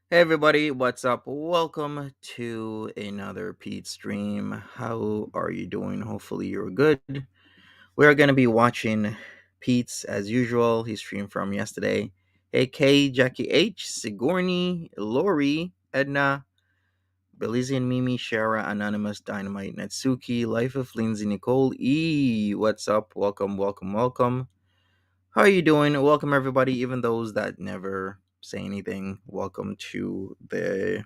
Hey everybody, what's up? Welcome to another Peetz stream. How are you doing? Hopefully you're good. We're gonna be watching Peetz as usual. He streamed from yesterday. Hey Kay, Jackie H, Sigourney, Lori, Edna, Belizean Mimi, Shara, Anonymous, Dynamite, Natsuki, Life of Lindsay, Nicole, E. What's up? Welcome, welcome, welcome. How are you doing? Welcome everybody, even those that never say anything. Welcome to the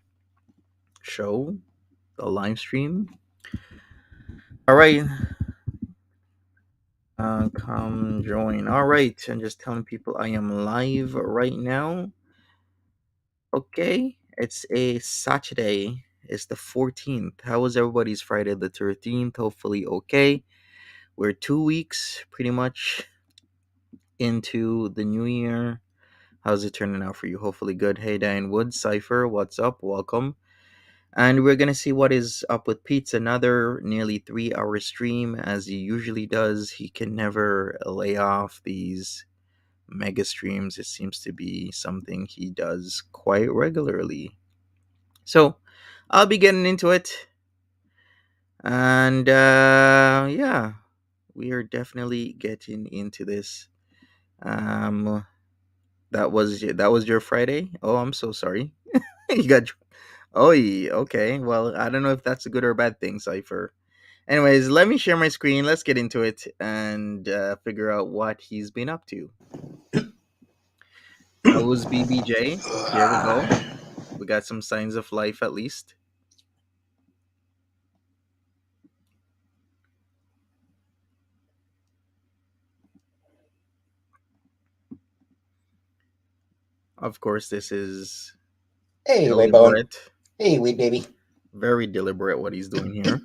show, the live stream. All right, come join. All right, I'm just telling people I am live right now. Okay, it's a Saturday. It's the 14th. How was everybody's Friday the 13th? Hopefully, okay. We're 2 weeks pretty much into the new year. How's it turning out for you? Hopefully, good. Hey, Diane Wood, Cypher, what's up? Welcome. And we're going to see what is up with Peetz. Another nearly 3 hour stream, as he usually does. He can never lay off these mega streams. It seems to be something he does quite regularly. So I'll be getting into it. And yeah, we are definitely getting into this. Um, that was your Friday. Oh, I'm so sorry. You got. Oh, okay. Well, I don't know if that's a good or bad thing, Cipher. Anyways, let me share my screen. Let's get into it and figure out what he's been up to. How's BBJ? Here we go. We got some signs of life at least. Of course, this is Hey, Waybone. deliberate. Hey, Wee Baby. Very deliberate what he's doing here.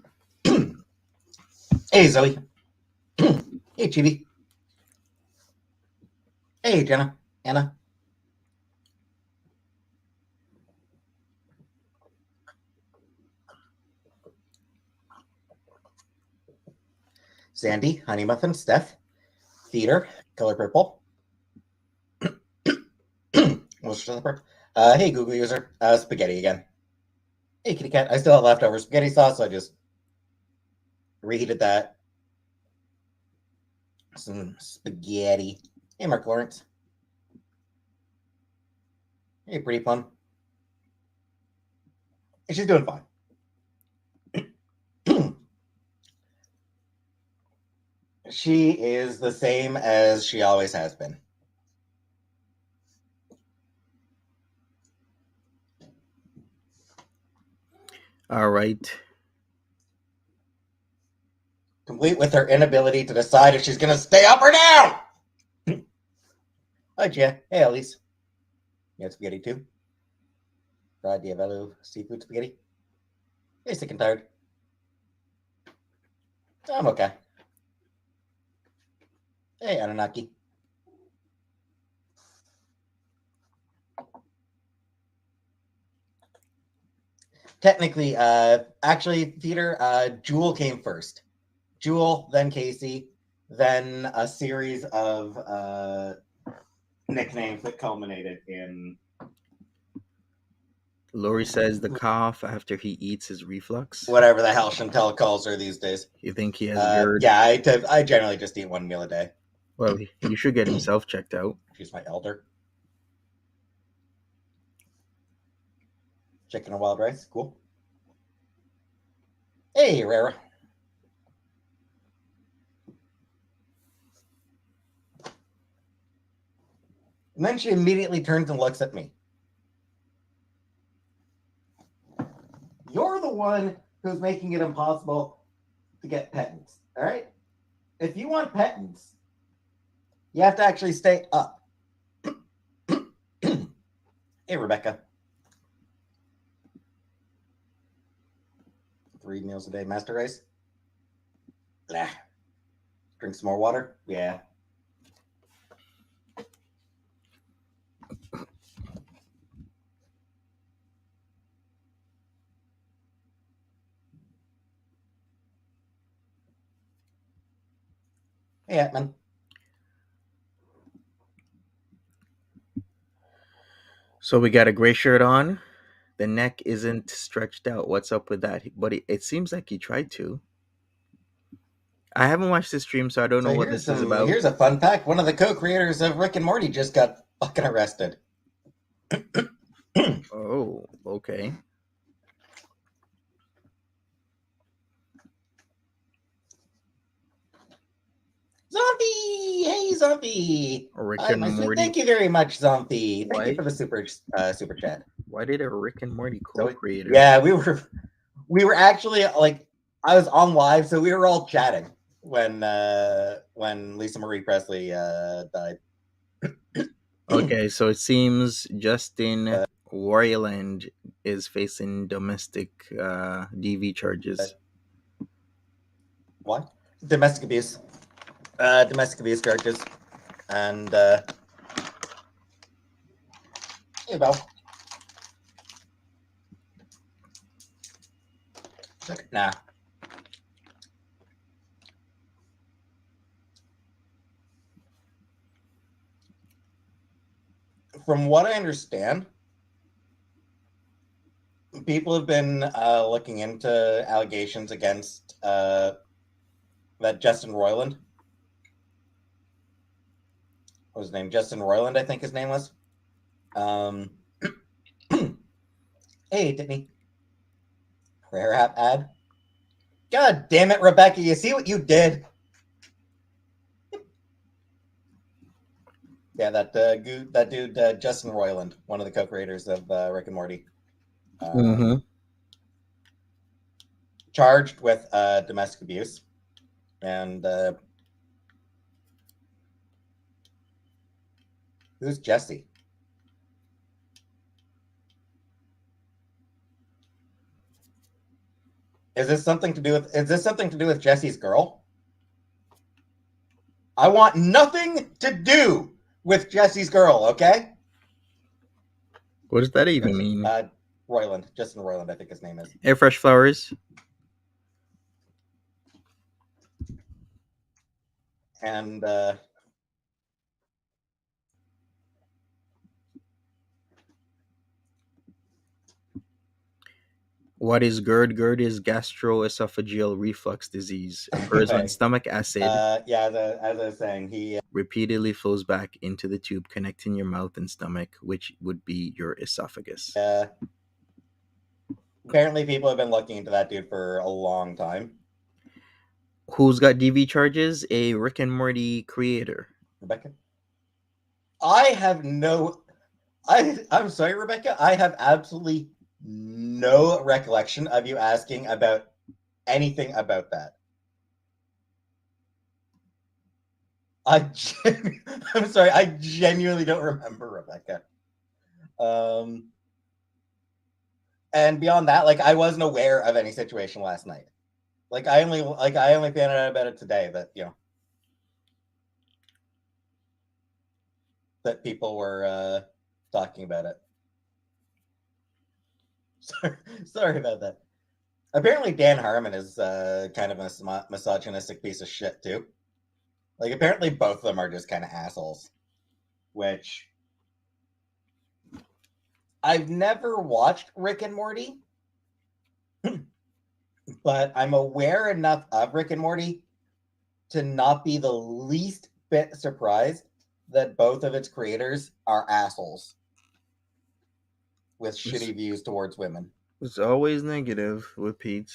Hey, Zoe. Hey, Chibi. Hey, Jenna. Anna. Sandy, Honey Muffin, Steph, Theater, Color Purple. Hey, Google user. Spaghetti again. Hey, Kitty Cat. I still have leftover spaghetti sauce, so I just reheated that. Some spaghetti. Hey, Mark Lawrence. Hey, Pretty Fun. And she's doing fine. She is the same as she always has been. All right. Complete with her inability to decide if she's going to stay up or down. Hi, Gia. Hey, Elise. You had spaghetti too? Fried Diavello seafood spaghetti? Hey, sick and tired. I'm okay. Hey, Anunnaki. Technically, actually, Theater, Jewel came first. Jewel, then Casey, then a series of nicknames that culminated in. Lori says the cough after he eats his reflux. Whatever the hell Chantel calls her these days. You think he has GERD? Yeah, I generally just eat one meal a day. Well, he should get himself checked out. She's my elder. Chicken and wild rice, cool. Hey, Rara. And then she immediately turns and looks at me. You're the one who's making it impossible to get Peetz, all right? If you want Peetz, You have to actually stay up. Hey, Rebecca. 3 meals a day, master race. Nah. Drink some more water. Yeah. Hey, Atman. So we got a gray shirt on. The neck isn't stretched out. What's up with that? But it seems like he tried to. I haven't watched the stream, so I don't know So what here's this is some. about. Here's a fun fact. One of the co-creators of Rick and Morty just got fucking arrested. Oh, okay. Zombie! Hey, Zombie! Rick Hi, and my sweet. Morty. Thank you very much, Zombie. Thank you Why? for the super chat. Why did a Rick and Morty So co-creator? yeah, we were actually like I was on live, so we were all chatting when Lisa Marie Presley died. Okay, so it seems Justin Roiland is facing domestic DV charges. Why? Domestic abuse. Domestic abuse charges. And hey, Belle. Nah. From what I understand, people have been looking into allegations against that Justin Roiland. What was his name? Justin Roiland, I think his name was. Um, hey, Tiffany. Prayer app ad. God damn it, Rebecca! You see what you did? Yeah, that dude, Justin Roiland, one of the co-creators of Rick and Morty, Mm-hmm. charged with domestic abuse, and who's Jesse? Is this something to do with? Is this something to do with Jesse's girl? I want nothing to do with Jesse's girl. Okay. What does that even Jesse, mean? Roiland, Justin Roiland, I think his name is. Air fresh flowers. And What is GERD? GERD is gastroesophageal reflux disease. Occurs when anyway, stomach acid yeah, as I was saying, he repeatedly flows back into the tube connecting your mouth and stomach, which would be your esophagus. apparently people have been looking into that dude for a long time. Who's got DV charges? A Rick and Morty creator. Rebecca, I have no. I'm sorry, Rebecca. I have absolutely no recollection of you asking about anything about that. I'm sorry. I genuinely don't remember, Rebecca. Um, and beyond that, like I wasn't aware of any situation last night. I only found out about it today that that people were talking about it. Sorry about that. Apparently, Dan Harmon is kind of a misogynistic piece of shit too. Like, apparently, both of them are just kind of assholes. Which I've never watched Rick and Morty, but I'm aware enough of Rick and Morty to not be the least bit surprised that both of its creators are assholes with It's, shitty views towards women. it's always negative with Peetz.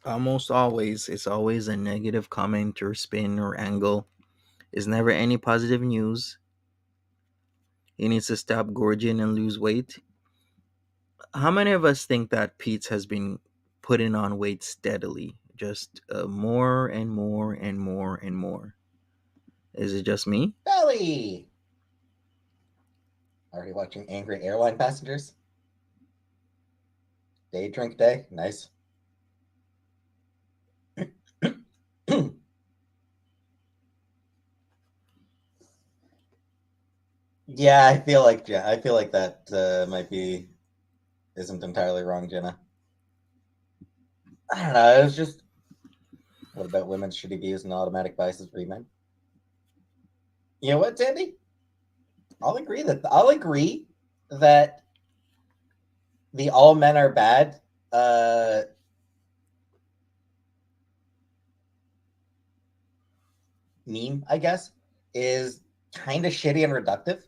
Almost always, it's always a negative comment or spin or angle. It's never any positive news. He needs to stop gorging and lose weight. How many of us think that Peetz has been putting on weight steadily? Just more and more and more and more. Is it just me? Belly! Already watching Angry Airline Passengers? Day drink day? Nice. Yeah, I feel like that might be isn't entirely wrong, Jenna. I don't know. It was just what about women should be used in automatic biases for men? You know what, Sandy? I'll agree that the all men are bad meme, I guess, is kind of shitty and reductive.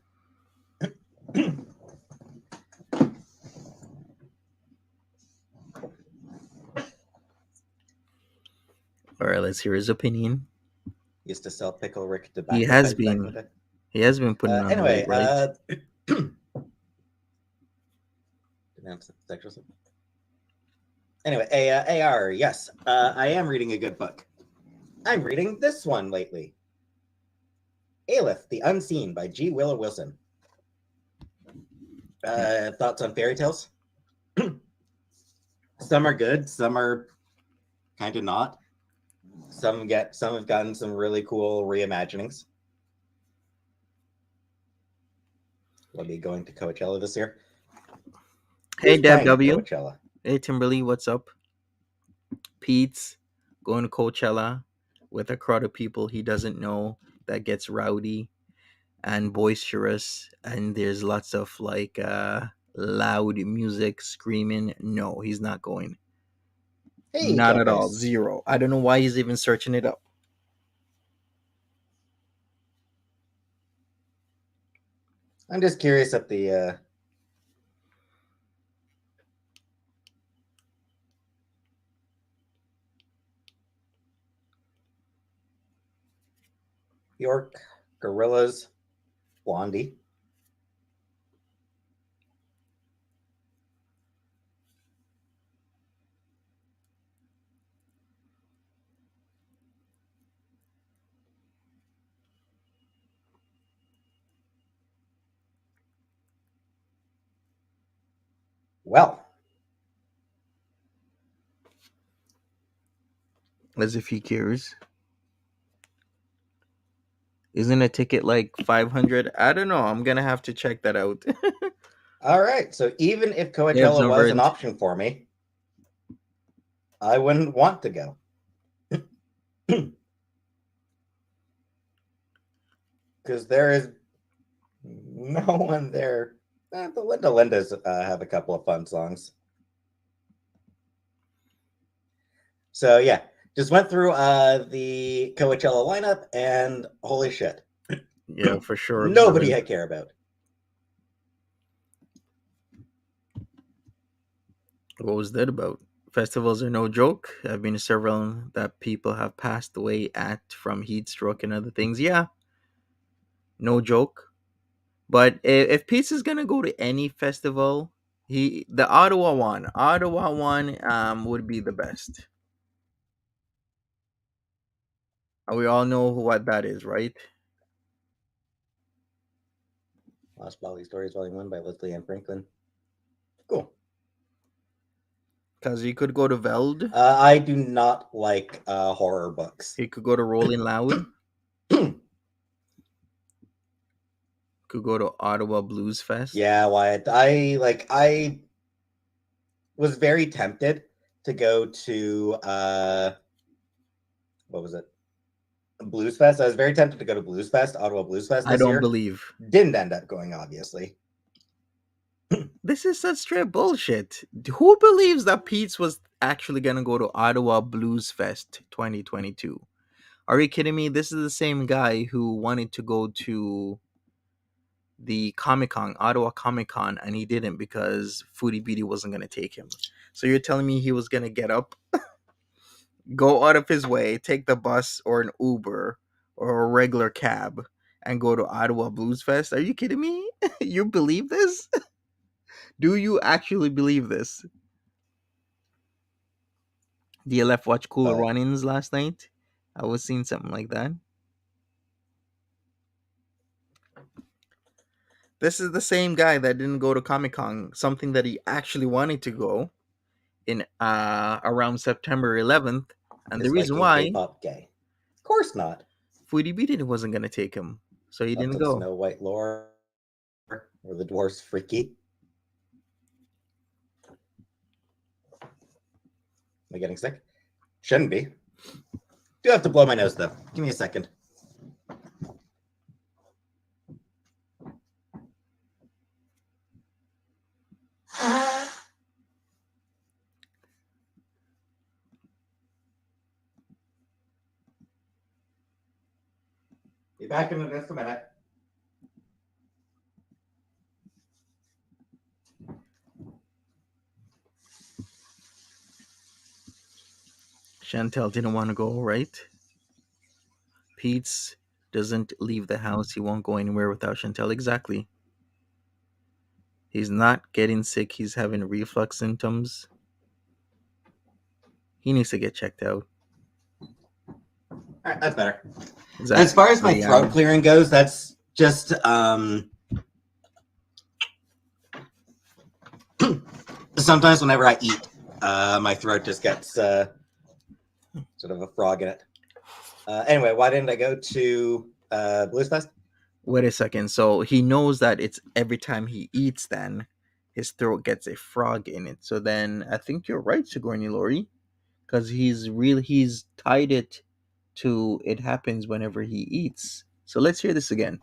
All right, let's hear his opinion. Used to sell pickle Rick He tobacco has pipes back in the been day. he has been putting on weight, Anyway, right? sexual. Anyway, AR, yes, I am reading a good book. I'm reading this one lately. Aleph, the Unseen by G. Willow Wilson. Thoughts on fairy tales? Some are good, some are kind of not. Some have gotten some really cool reimaginings. We'll be going to Coachella this year. Hey Who's Deb playing at W. Coachella? Hey Timberly, what's up? Peetz going to Coachella with a crowd of people he doesn't know that gets rowdy and boisterous, and there's lots of like loud music, screaming. No, he's not going. Hey, Not at all. Cowface. Zero. I don't know why he's even searching it up. I'm just curious if the York Gorillas Blondie. Well, As if he cares. Isn't a ticket like 500? I don't know. I'm gonna have to check that out. all right. So even if Deb's Coachella over was an it. option for me, I wouldn't want to go. Because there is no one there. The Linda Lindas have a couple of fun songs. So yeah, just went through the Coachella lineup, and holy shit, Yeah, for sure. nobody Observant. I care about. What was that about? Festivals are no joke. I've been to several that people have passed away at from heat stroke and other things. Yeah, no joke. But if Pete's is gonna go to any festival, the Ottawa one, would be the best. We all know what that is, right? Lost Valley Stories Volume 1 by Leslie Ann Franklin. Cool. Because he could go to Veld, I do not like horror books. he could go to Rolling Loud, could go to Ottawa Blues Fest. Yeah, Wyatt. I was very tempted to go to what was it? Blues Fest. I was very tempted to go to Blues Fest, Ottawa Blues Fest I this don't year. believe. Didn't end up going, obviously. This is such straight bullshit. Who believes that Pete's was actually gonna go to Ottawa Blues Fest 2022? Are you kidding me? This is the same guy who wanted to go to the Comic Con, Ottawa Comic Con, and he didn't because Foodie Beatty wasn't gonna take him. So you're telling me he was gonna get up, go out of his way, take the bus or an Uber or a regular cab, and go to Ottawa Blues Fest? Are you kidding me? You believe this? Do you actually believe this? DLF watch Cool But Runnings last night. I was seeing something like that. This is the same guy that didn't go to Comic Con, something that he actually wanted to go in around September 11th, and the is reason liking why K-pop gay? Of course not. Foodie B didn't wasn't gonna take him, so he Up didn't to the go. Snow White lore or the dwarf's freaky. Am I getting sick? Shouldn't be. Do have to blow my nose though. Give me a second. Be back in just a minute. Chantel didn't want to go, right? Peetz doesn't leave the house. He won't go anywhere without Chantel. Exactly. He's not getting sick. He's having reflux symptoms. He needs to get checked out. All right, that's better. Exactly. As far as my throat clearing goes, that's just sometimes whenever I eat, my throat just gets sort of a frog in it. Anyway, why didn't I go to Blues Fest? Wait a second. So he knows that it's every time he eats, then his throat gets a frog in it. So then I think you're right, Sigourney Lori, because he's tied it to it happens whenever he eats. So let's hear this again.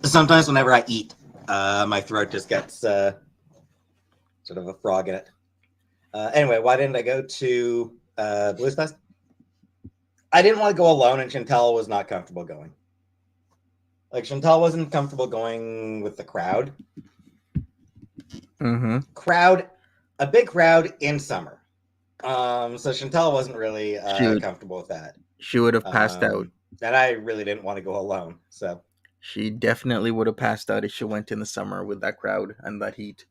Sometimes whenever I eat, my throat just gets sort of a frog in it. Anyway, why didn't I go to Blues Fest? I didn't want to go alone, and Chantel was not comfortable going. Like, Chantel wasn't comfortable going with the crowd. Mm-hmm. A big crowd in summer. So Chantel wasn't really comfortable with that. She would have passed out. And I really didn't want to go alone. So she definitely would have passed out if she went in the summer with that crowd and that heat.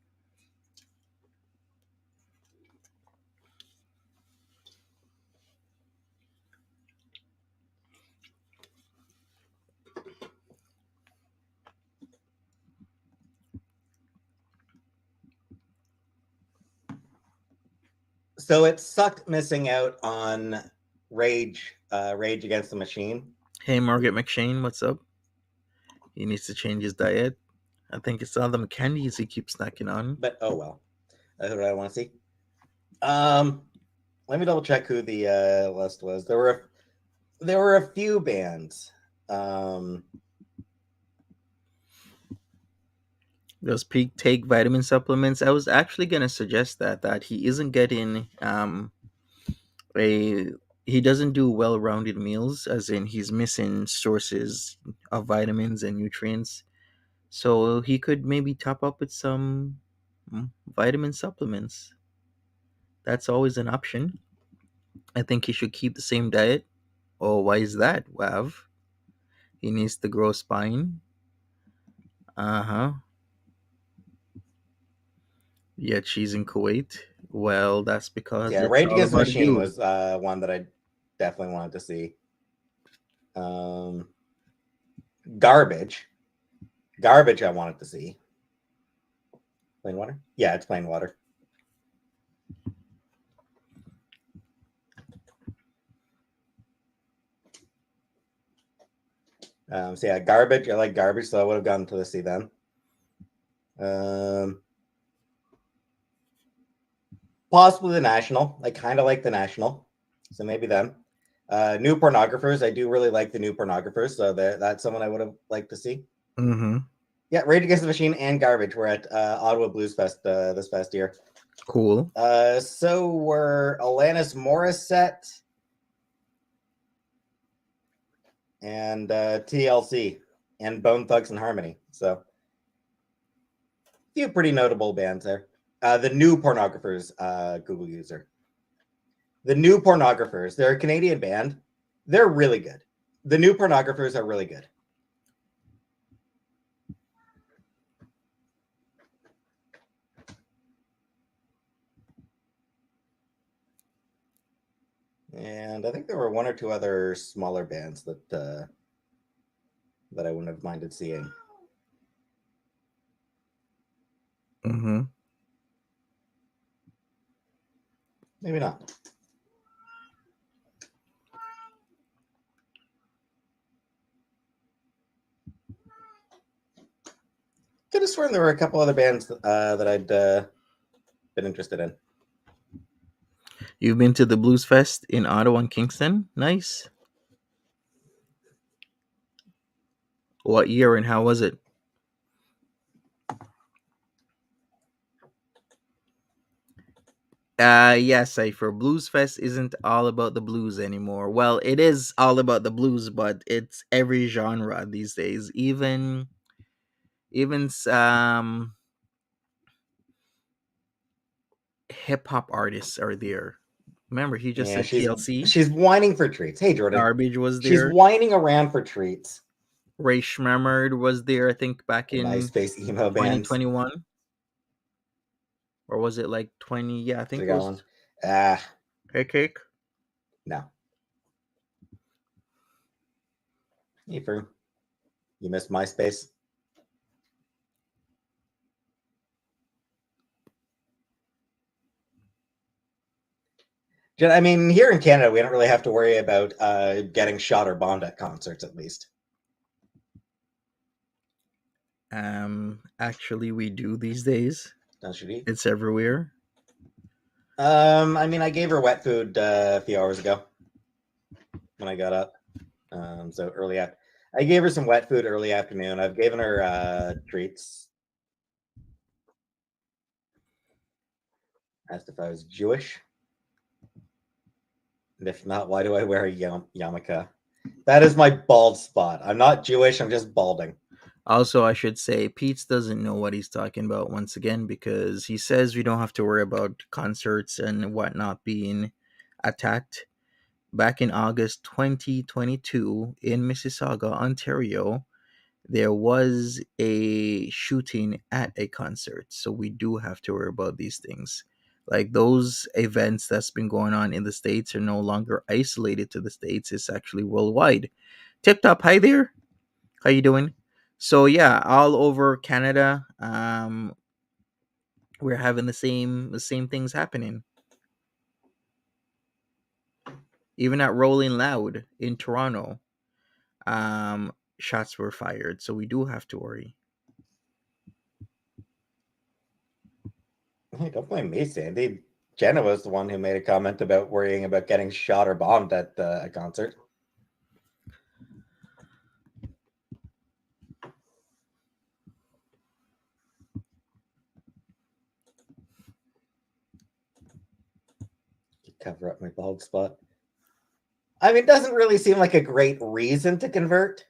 So it sucked missing out on Rage Against the Machine. Hey, Margaret McShane, what's up? He needs to change his diet. I think it's all them candies he keeps snacking on. But oh well, that's what I want to see. Let me double check who the list was. There were a few bands. Those peak take vitamin supplements. I was actually gonna suggest that he isn't getting a he doesn't do well-rounded meals, as in he's missing sources of vitamins and nutrients. So he could maybe top up with some vitamin supplements. That's always an option. I think he should keep the same diet. Oh, why is that, Wav? He needs to grow spine. Uh-huh. Yet she's in Kuwait. Well, that's because Yeah, it's Rage all Against the about a Machine dude. was one that I definitely wanted to see. Garbage. I wanted to see. Plain water? Yeah, it's plain water. So yeah, Garbage. I like Garbage, so I would have gone to see them. Possibly the National. I kind of like the National, so maybe them. New Pornographers. I do really like the New Pornographers, so that's someone I would have liked to see. Mm-hmm. Yeah, Rage Against the Machine and Garbage were at Ottawa Blues Fest this past year. Cool. So were Alanis Morissette and TLC and Bone Thugs and Harmony. So a few pretty notable bands there. The New Pornographers Google user. The New Pornographers. They're a Canadian band. They're really good. The New Pornographers are really good. And I think there were one or two other smaller bands that I wouldn't have minded seeing. Mm-hmm. Maybe not. Could have sworn there were a couple other bands that I'd been interested in. You've been to the Blues Fest in Ottawa and Kingston? Nice. What year and how was it? Yes, Cypher. Blues Fest isn't all about the blues anymore. Well, it is all about the blues, but it's every genre these days. Even hip hop artists are there. Remember, he just Yeah, said TLC. she's whining for treats. Hey, Jordan, Garbage was she's there. whining around for treats. Ray Schmemmerd was there. I think back The in MySpace emo bands. 2021, or was it like 20? Yeah, I They think it got was. one. Ah, Hey, cake. no. Hey, Fern, you missed MySpace. I mean, here in Canada, we don't really have to worry about getting shot or bombed at concerts, at least. Actually, we do these days. Don't you? It's everywhere. I mean, I gave her wet food a few hours ago when I got up. So early. I gave her some wet food early afternoon. I've given her treats. Asked if I was Jewish. And if not, why do I wear a yarmulke? That is my bald spot. I'm not Jewish. I'm just balding. Also, I should say, Peetz doesn't know what he's talking about once again because he says we don't have to worry about concerts and whatnot being attacked. Back in August 2022 in Mississauga, Ontario, there was a shooting at a concert. So we do have to worry about these things. Like those events that's been going on in the States are no longer isolated to the States, it's actually worldwide. Tip top, hi there. How you doing? So yeah, all over Canada, we're having the same things happening. Even at Rolling Loud in Toronto, shots were fired. So we do have to worry. Hey, don't blame me, Sandy. Jenna was the one who made a comment about worrying about getting shot or bombed at a concert. Cover up my bald spot. I mean, it doesn't really seem like a great reason to convert.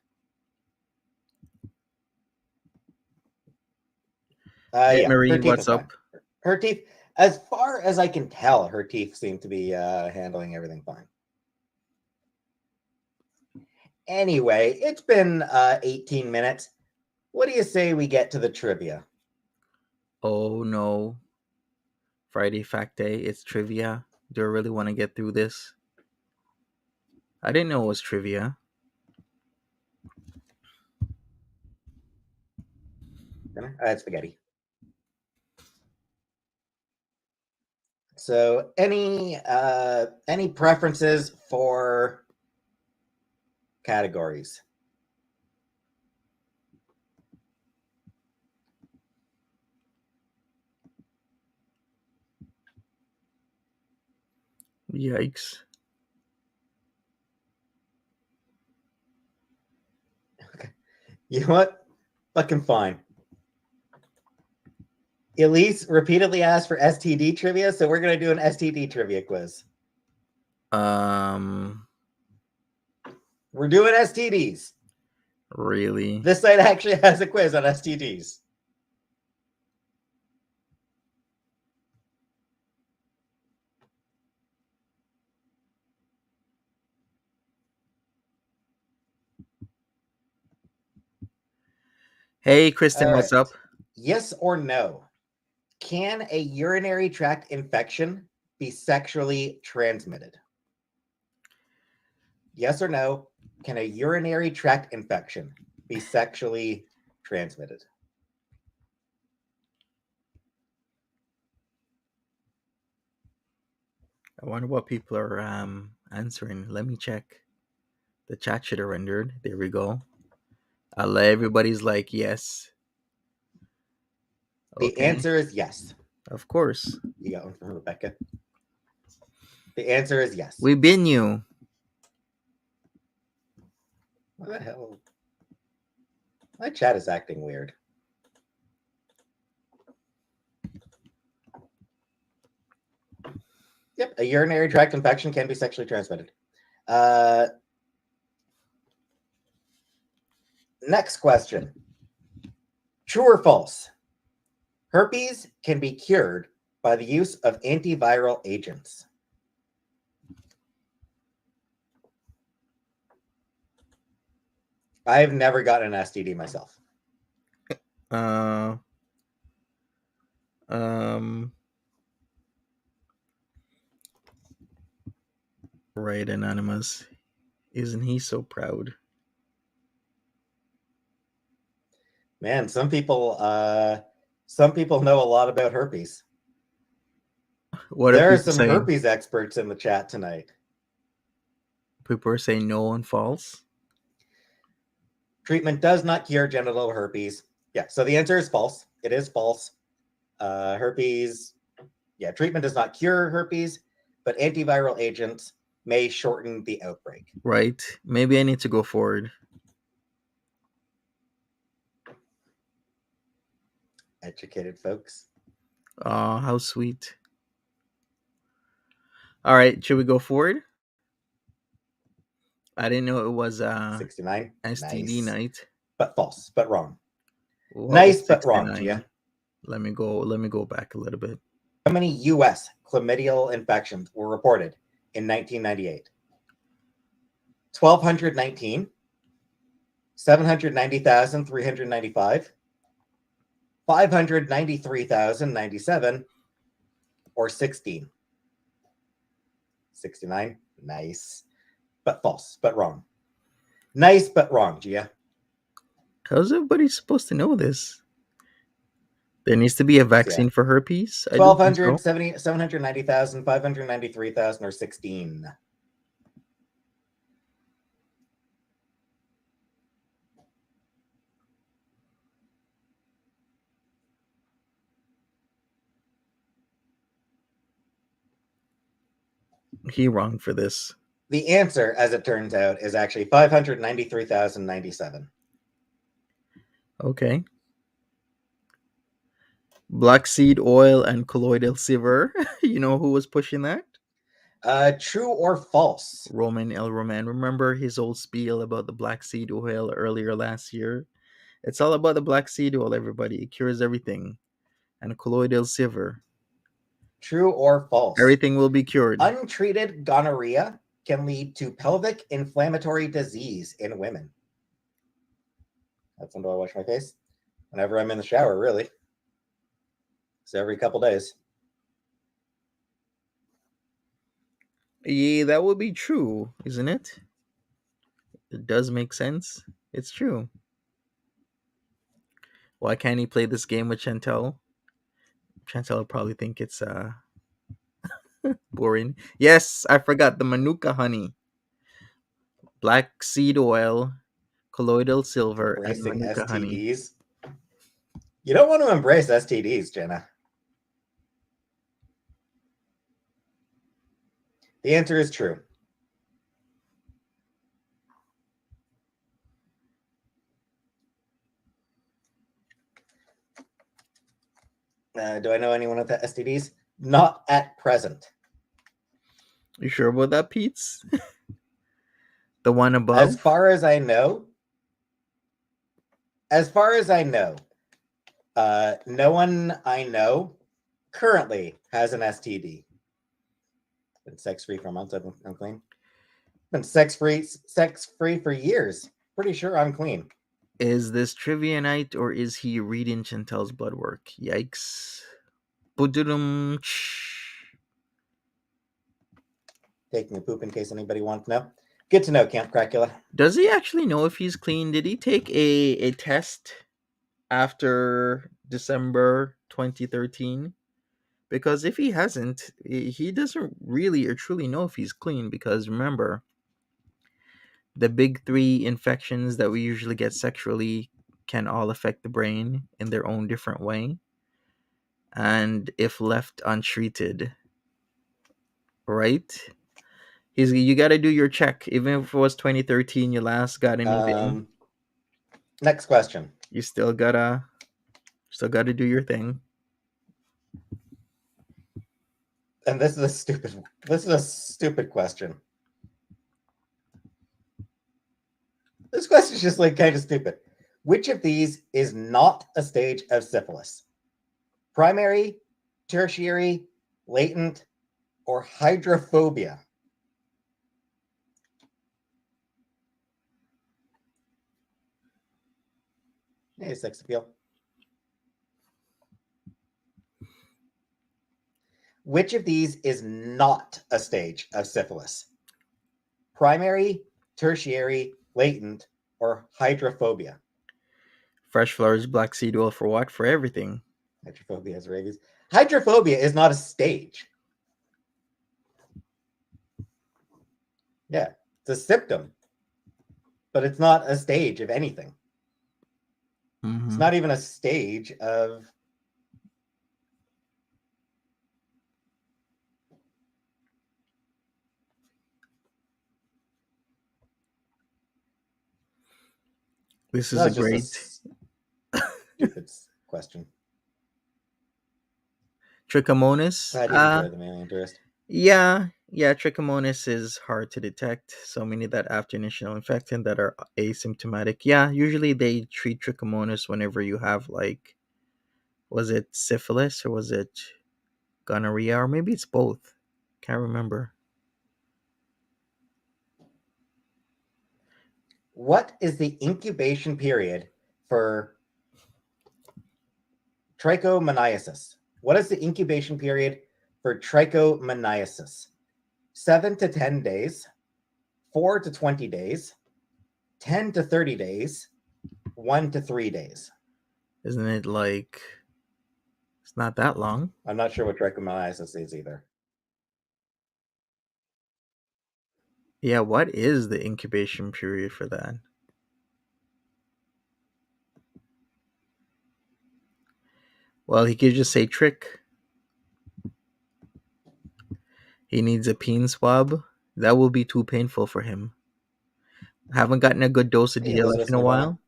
Hey Yeah, her Marie, teeth what's are fine. up? Her teeth, as far as I can tell, her teeth seem to be handling everything fine. Anyway, it's been 18 minutes. What do you say we get to the trivia? Oh no, Friday Fact Day. It's trivia. Do I really want to get through this? I didn't know it was trivia. Spaghetti. So, any preferences for categories? Yikes. Okay. You know what? Fucking fine. Elise repeatedly asked for STD trivia, so we're gonna do an STD trivia quiz. Um, We're doing STDs. really? This site actually has a quiz on STDs. Hey Kristen, All what's up? right. Yes or no? Can a urinary tract infection be sexually transmitted? Yes or no? Can a urinary tract infection be sexually transmitted? I wonder what people are answering. Let me check. The chat should have rendered. There we go. Everybody's like yes. The Okay, answer is yes. of course. You got one from Rebecca. The answer is yes. We been you. What the hell? My chat is acting weird. Yep, a urinary tract infection can be sexually transmitted. Next question. True or false? Herpes can be cured by the use of antiviral agents. I've never gotten an STD myself. Uh, um, right, anonymous. Isn't he so proud? Man, some people know a lot about herpes. What are There are people some saying? herpes experts in the chat tonight. People are saying no and false. Treatment does not cure genital herpes. Yeah, so the answer is false. It is false. Herpes, yeah, treatment does not cure herpes, but antiviral agents may shorten the outbreak. Right. Maybe I need to go forward. Educated folks. Oh, how sweet. All right, should we go forward? I didn't know it was 69. STD Nice. night. But false, but wrong. What Nice, was but wrong, 69? Gia. Let me go back a little bit. How many U.S. chlamydial infections were reported in 1998? 1,219, 790,395, 593,097, or 16? 69. Nice. But false, but wrong. Nice, but wrong, Gia. How's everybody supposed to know this? There needs to be a Yeah. vaccine for herpes? I do think 1,200, so. 790,000, 593,000, or 16? He wrong for this. The answer, as it turns out, is actually 593,097. Okay. Black seed oil and colloidal silver. You know who was pushing that? True or false? Roman El Roman. Remember his old spiel about the black seed oil earlier last year? It's all about the black seed oil, everybody. It cures everything. And colloidal silver. True or false? Everything will be cured. Untreated gonorrhea can lead to pelvic inflammatory disease in women. That's when do I wash my face? Whenever I'm in the shower, really. So every couple days. Yeah, that would be true, isn't it? It does make sense. It's true. Why can't he play this game with Chantel? Chantel will probably think it's boring. Yes, I forgot the manuka honey, black seed oil, colloidal silver, and Embracing manuka honey. STDs. You don't want to embrace STDs, Jenna. The answer is true. Do I know anyone with STDs? Not at present. You sure about that, Peetz? The one above? As far as I know, no one I know currently has an STD. Been sex free for months. I'm clean. Been sex free for years. Pretty sure I'm clean. Is this trivia night or is he reading Chantel's blood work? Yikes. Bududum. Taking a poop in case anybody wants to know. Good to know, Camp Cracula. Does he actually know if he's clean? Did he take a test after December 2013? Because if he hasn't, he doesn't really or truly know if he's clean. Because remember, the big three infections that we usually get sexually can all affect the brain in their own different way. And if left untreated, right? You got to do your check. Even if it was 2013, you last got anything, Next question. you still gotta do your thing. And this is a stupid question. This question is just like kind of stupid. Which of these is not a stage of syphilis? Primary, tertiary, latent, or hydrophobia? Hey, sex appeal. Which of these is not a stage of syphilis? Primary, tertiary, latent, or hydrophobia? Fresh flowers, black seed oil for what? For everything. Hydrophobia is rabies. Hydrophobia is not a stage. Yeah, it's a symptom, but it's not a stage of anything. Mm-hmm. It's not even a stage of. This is a great Stupid question. trichomonas. I didn't enjoy the main interest. Yeah, trichomonas is hard to detect. So many that after initial infection that are asymptomatic. Yeah, usually they treat trichomonas whenever you have like, was it syphilis or was it gonorrhea or maybe it's both? Can't remember. What is the incubation period for trichomoniasis? What is the incubation period for trichomoniasis? 7 to 10 days, 4 to 20 days, 10 to 30 days, 1 to 3 days. Isn't it like it's not that long? I'm not sure what trichomoniasis is either. Yeah, what is the incubation period for that? Well, he could just say trick. He needs a peen swab. That will be too painful for him. Haven't gotten a good dose of Hey, DLF Elizabeth in a Nirvana. while.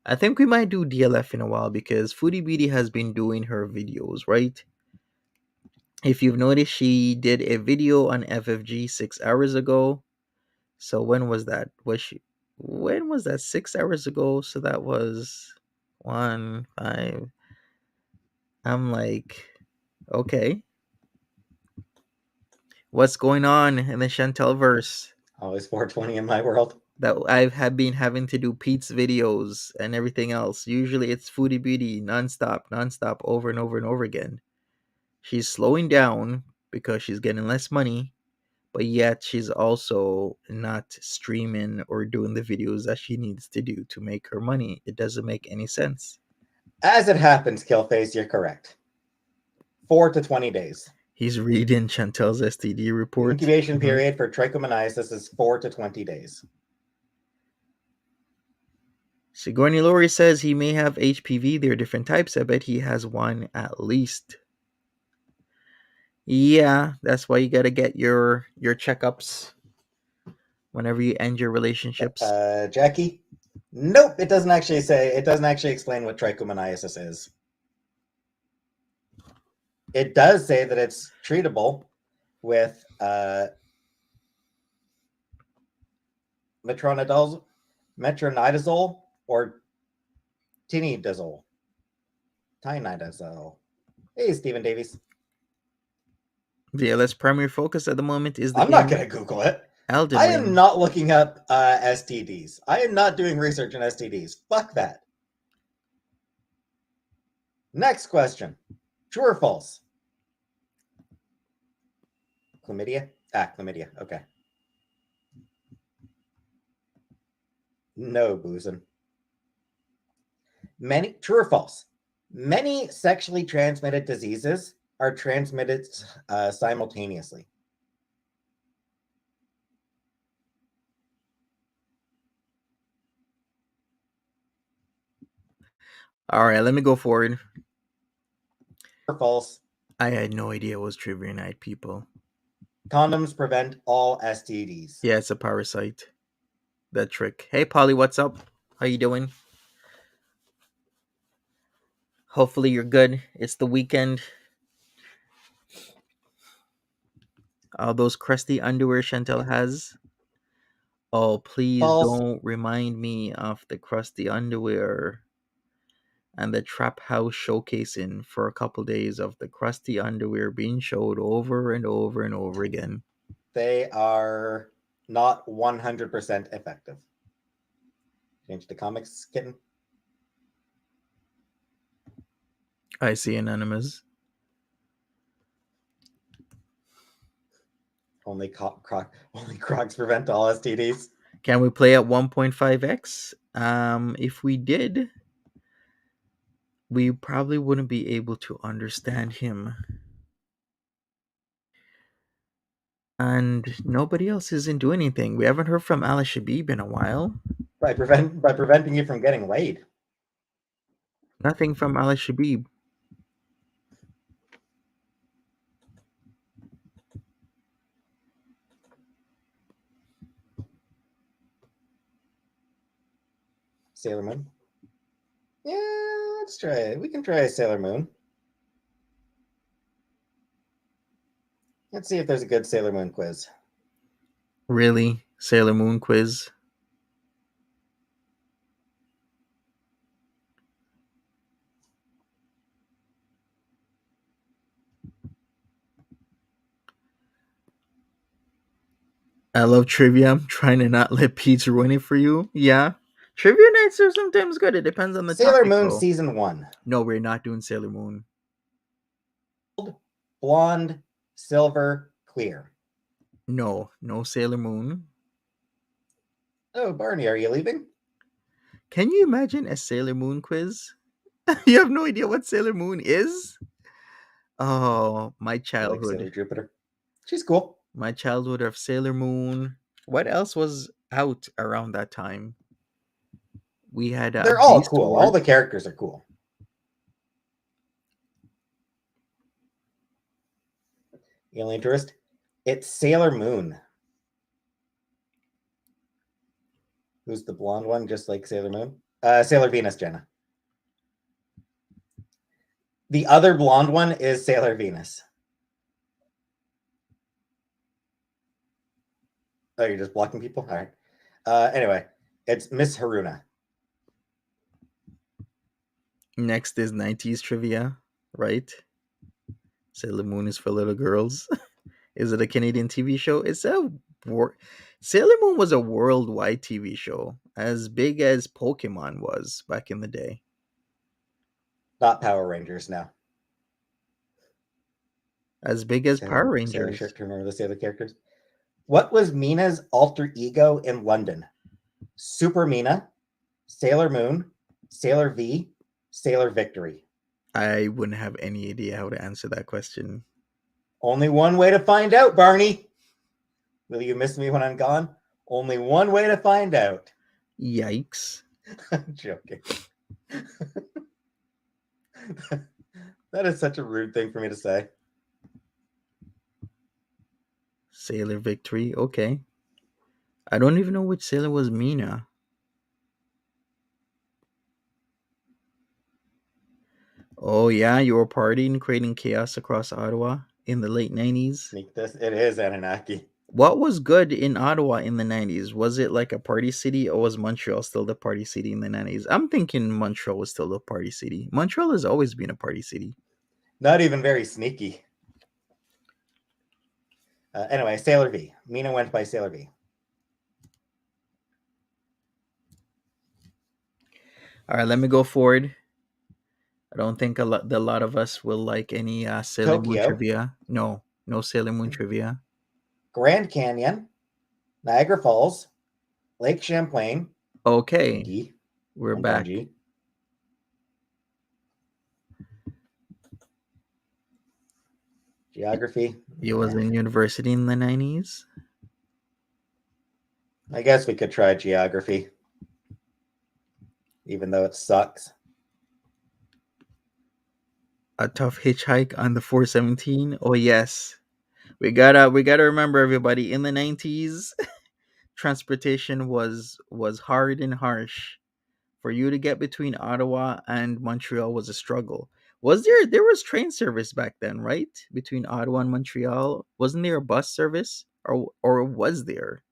I think we might do DLF in a while because Foodie Beauty has been doing her videos, right? If you've noticed, she did a video on FFG 6 hours ago. So when was that? When was that? 6 hours ago. So that was 1 5. I'm like, okay, what's going on in the Chantel verse? Always 420 in my world. That I have been having to do Peetz videos and everything else. Usually it's Foodie Beauty nonstop, over and over and over again. She's slowing down because she's getting less money, but yet she's also not streaming or doing the videos that she needs to do to make her money. It doesn't make any sense. As it happens, Killface, you're correct. 4 to 20 days. He's reading Chantel's STD report. The incubation period for trichomoniasis is 4 to 20 days. Sigourney Laurie says he may have HPV. There are different types. I bet he has one at least. Yeah, that's why you gotta get your checkups whenever you end your relationships. Jackie? Nope, it doesn't actually say. It doesn't actually explain what trichomoniasis is. It does say that it's treatable with metronidazole or tinidazole. Tinidazole. Hey, Stephen Davies. The LS primary focus at the moment is the I'm not going to Google it. Elden I Ring. am not looking up STDs. I am not doing research on STDs. Fuck that. Next question. True or false? Chlamydia? Chlamydia. Okay. No boozing. True or false? Many sexually transmitted diseases are transmitted simultaneously. All right, let me go forward. True or false? I had no idea it was trivia night, people. Condoms prevent all STDs. Yeah, it's a parasite. That trick. Hey, Polly, what's up? How you doing? Hopefully you're good. It's the weekend. All those crusty underwear Chantel has. Oh, please False. don't remind me of the crusty underwear and the trap house showcasing for a couple days of the crusty underwear being showed over and over and over again. They are not 100% effective. Change to comics, kitten. I see anonymous. Only Crocs prevent all STDs. Can we play at 1.5x? If we did, we probably wouldn't be able to understand him. And nobody else isn't doing anything. We haven't heard from Al Shabib in a while. By preventing you from getting laid. Nothing from Al Shabib. Sailor Moon. Yeah, let's try it. We can try Sailor Moon. Let's see if there's a good Sailor Moon quiz. Really? Sailor Moon quiz? I love trivia. I'm trying to not let Peetz ruin it for you. Yeah. Trivia nights are sometimes good. It depends on the Sailor topic, Moon though. Season 1. No, we're not doing Sailor Moon. Blonde, silver, clear. No, no Sailor Moon. Oh, Barney, are you leaving? Can you imagine a Sailor Moon quiz? You have no idea what Sailor Moon is? Oh, my I like childhood. Sailor Jupiter. She's cool. My childhood of Sailor Moon. What else was out around that time? We had They're all Beast cool. All Wars. the characters are cool. Alien Tourist. It's Sailor Moon. Who's the blonde one, just like Sailor Moon? Sailor Venus, Jenna. The other blonde one is Sailor Venus. Oh, you're just blocking people? All right. Anyway, it's Miss Haruna. Next is 90s trivia, right? Sailor Moon is for little girls. Is it a Canadian TV show? Sailor Moon was a worldwide TV show, as big as Pokemon was back in the day. Not Power Rangers, no. As big as Power Sailor Rangers. shirt to remember the Sailor characters. What was Mina's alter ego in London? Super Mina, Sailor Moon, Sailor V, Sailor Victory. I wouldn't have any idea how to answer that question. Only one way to find out, Barney. Will you miss me when I'm gone? Only one way to find out. Yikes. I'm joking. That is such a rude thing for me to say. Sailor Victory, okay. I don't even know which sailor was Mina. Oh yeah, you were partying, creating chaos across Ottawa in the late 90s. Sneak this. It is Anunnaki. What was good in Ottawa in the 90s? Was it like a party city, or was Montreal still the party city in the 90s? I'm thinking Montreal was still the party city. Montreal has always been a party city. Not even very sneaky. Anyway, Sailor V. Mina went by Sailor V. All right, let me go forward. I don't think a lot of us will like any Sailor Moon Tokyo. trivia. No Sailor Moon trivia. Grand Canyon, Niagara Falls, Lake Champlain. Okay, D. we're I'm down back. G. Geography. You was in university in the 90s? I guess we could try geography, even though it sucks. A tough hitchhike on the 417? Oh yes. We gotta remember, everybody, in the 90s, transportation was hard and harsh. For you to get between Ottawa and Montreal was a struggle. There was train service back then, right? Between Ottawa and Montreal? Wasn't there a bus service? Or was there?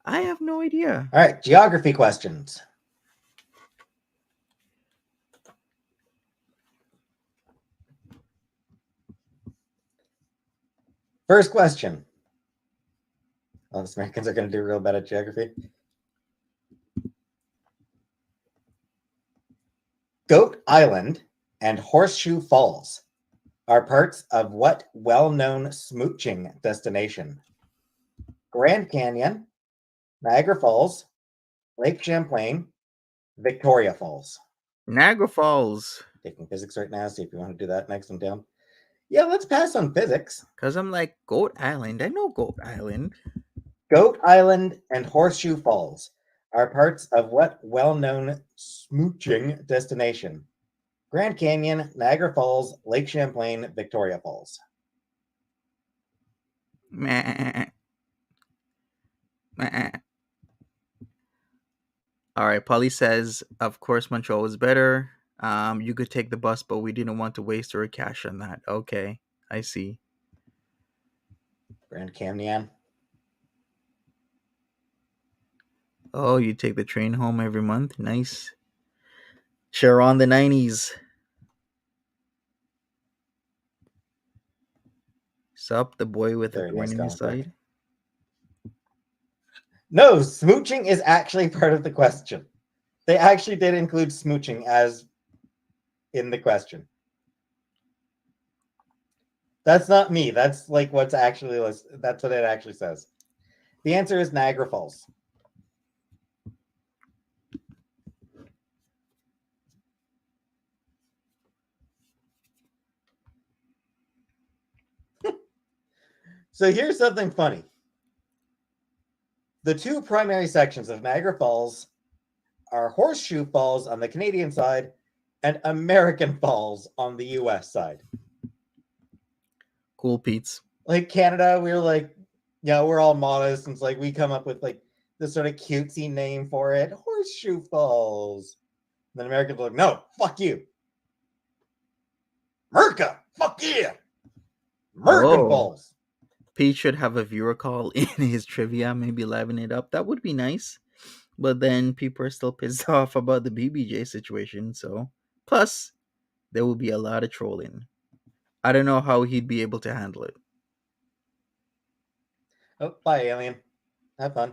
I have no idea. All right, geography questions. First question. Oh, the Americans are going to do real bad at geography. Goat Island and Horseshoe Falls are parts of what well-known smooching destination? Grand Canyon, Niagara Falls, Lake Champlain, Victoria Falls. Niagara Falls. Taking physics right now, see if you want to do that next one down. Yeah, let's pass on physics. Cause I'm like, Goat Island. I know Goat Island. Goat Island and Horseshoe Falls are parts of what well-known smooching destination? Grand Canyon, Niagara Falls, Lake Champlain, Victoria Falls. Meh. Meh. All right, Polly says, of course, Montreal was better. You could take the bus, but we didn't want to waste our cash on that. Okay, I see. Grand Canyon. Oh, you take the train home every month? Nice. Share on the 90s. Sup, the boy with a Very thorn nice in his comic book. side? No, smooching is actually part of the question. They actually did include smooching as in the question. That's not me. That's like what's actually that's what it actually says. The answer is Niagara Falls. So here's something funny. The two primary sections of Niagara Falls are Horseshoe Falls on the Canadian side and American Falls on the US side. Cool, Peetz. Like Canada, we were like, yeah, we're all modest, and it's like we come up with like this sort of cutesy name for it, Horseshoe Falls. And then Americans are like, no, fuck you. America, fuck yeah. American Oh, Falls. Pete should have a viewer call in his trivia, maybe liven it up. That would be nice. But then people are still pissed off about the BBJ situation, so. Plus, there will be a lot of trolling. I don't know how he'd be able to handle it. Oh, bye, alien. Have fun.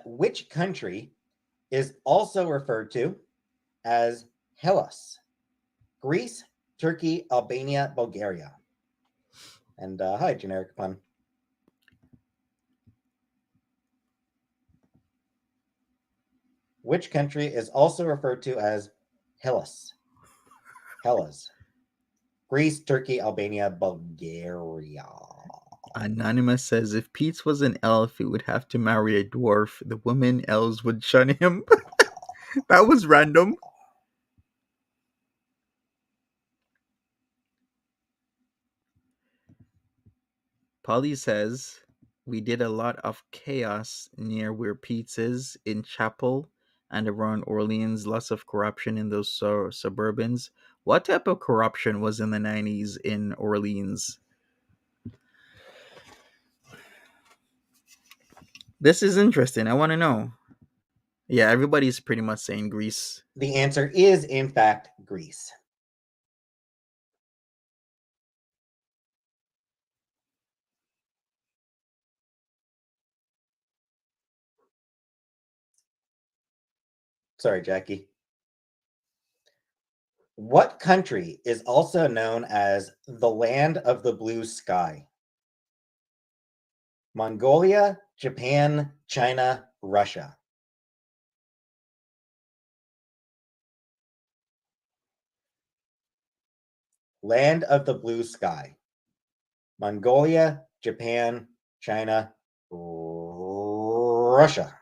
Which country is also referred to as Hellas? Greece, Turkey, Albania, Bulgaria. And hi, generic pun. Which country is also referred to as Hellas? Hellas. Greece, Turkey, Albania, Bulgaria. Anonymous says if Pete's was an elf, he would have to marry a dwarf. The women elves would shun him. That was random. Polly says we did a lot of chaos near where Pete's is in Chapel and around Orleans. Lots of corruption in those suburbans. What type of corruption was in the 90s in Orleans? This is interesting. I want to know. Yeah, everybody's pretty much saying Greece. The answer is, in fact, Greece. Sorry, Jackie. What country is also known as the land of the blue sky? Mongolia, Japan, China, Russia. Land of the blue sky. Mongolia, Japan, China, Russia.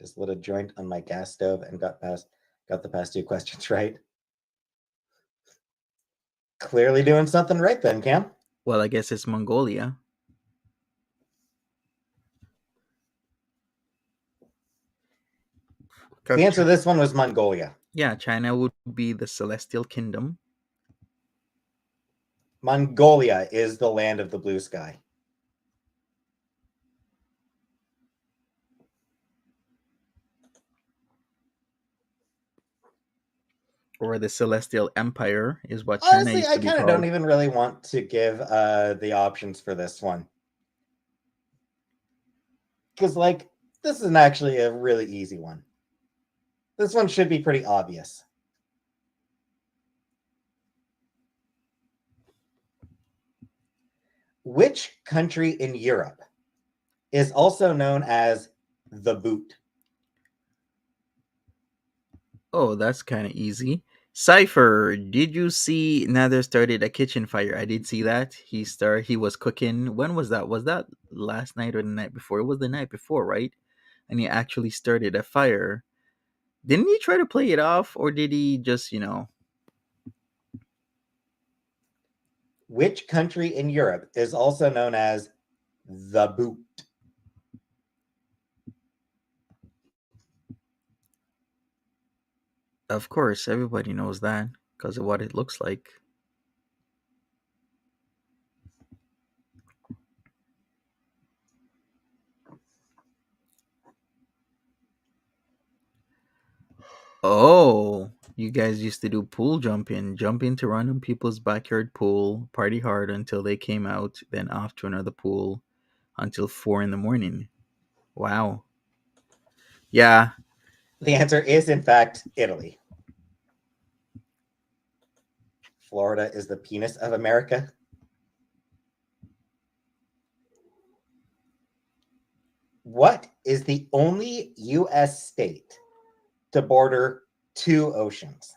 Just lit a joint on my gas stove and got the past two questions right. Clearly doing something right then, Cam. Well, I guess it's Mongolia. The answer to this one was Mongolia. Yeah, China would be the Celestial Kingdom. Mongolia is the land of the blue sky. Or the Celestial Empire is what China Honestly, used I to be kind of called. don't even really want to give the options for this one. Because, like, this is actually a really easy one. This one should be pretty obvious. Which country in Europe is also known as the boot? Oh, that's kind of easy. Cypher, did you see Nether started a kitchen fire? I did see that. He was cooking. When was that? Was that last night or the night before? It was the night before, right? And he actually started a fire. Didn't he try to play it off, or did he just, Which country in Europe is also known as the boot? Of course, everybody knows that because of what it looks like. Oh, you guys used to do pool jumping, jump into random people's backyard pool, party hard until they came out, then off to another pool until 4 in the morning. Wow. Yeah. The answer is, in fact, Italy. Florida is the penis of America. What is the only U.S. state to border two oceans?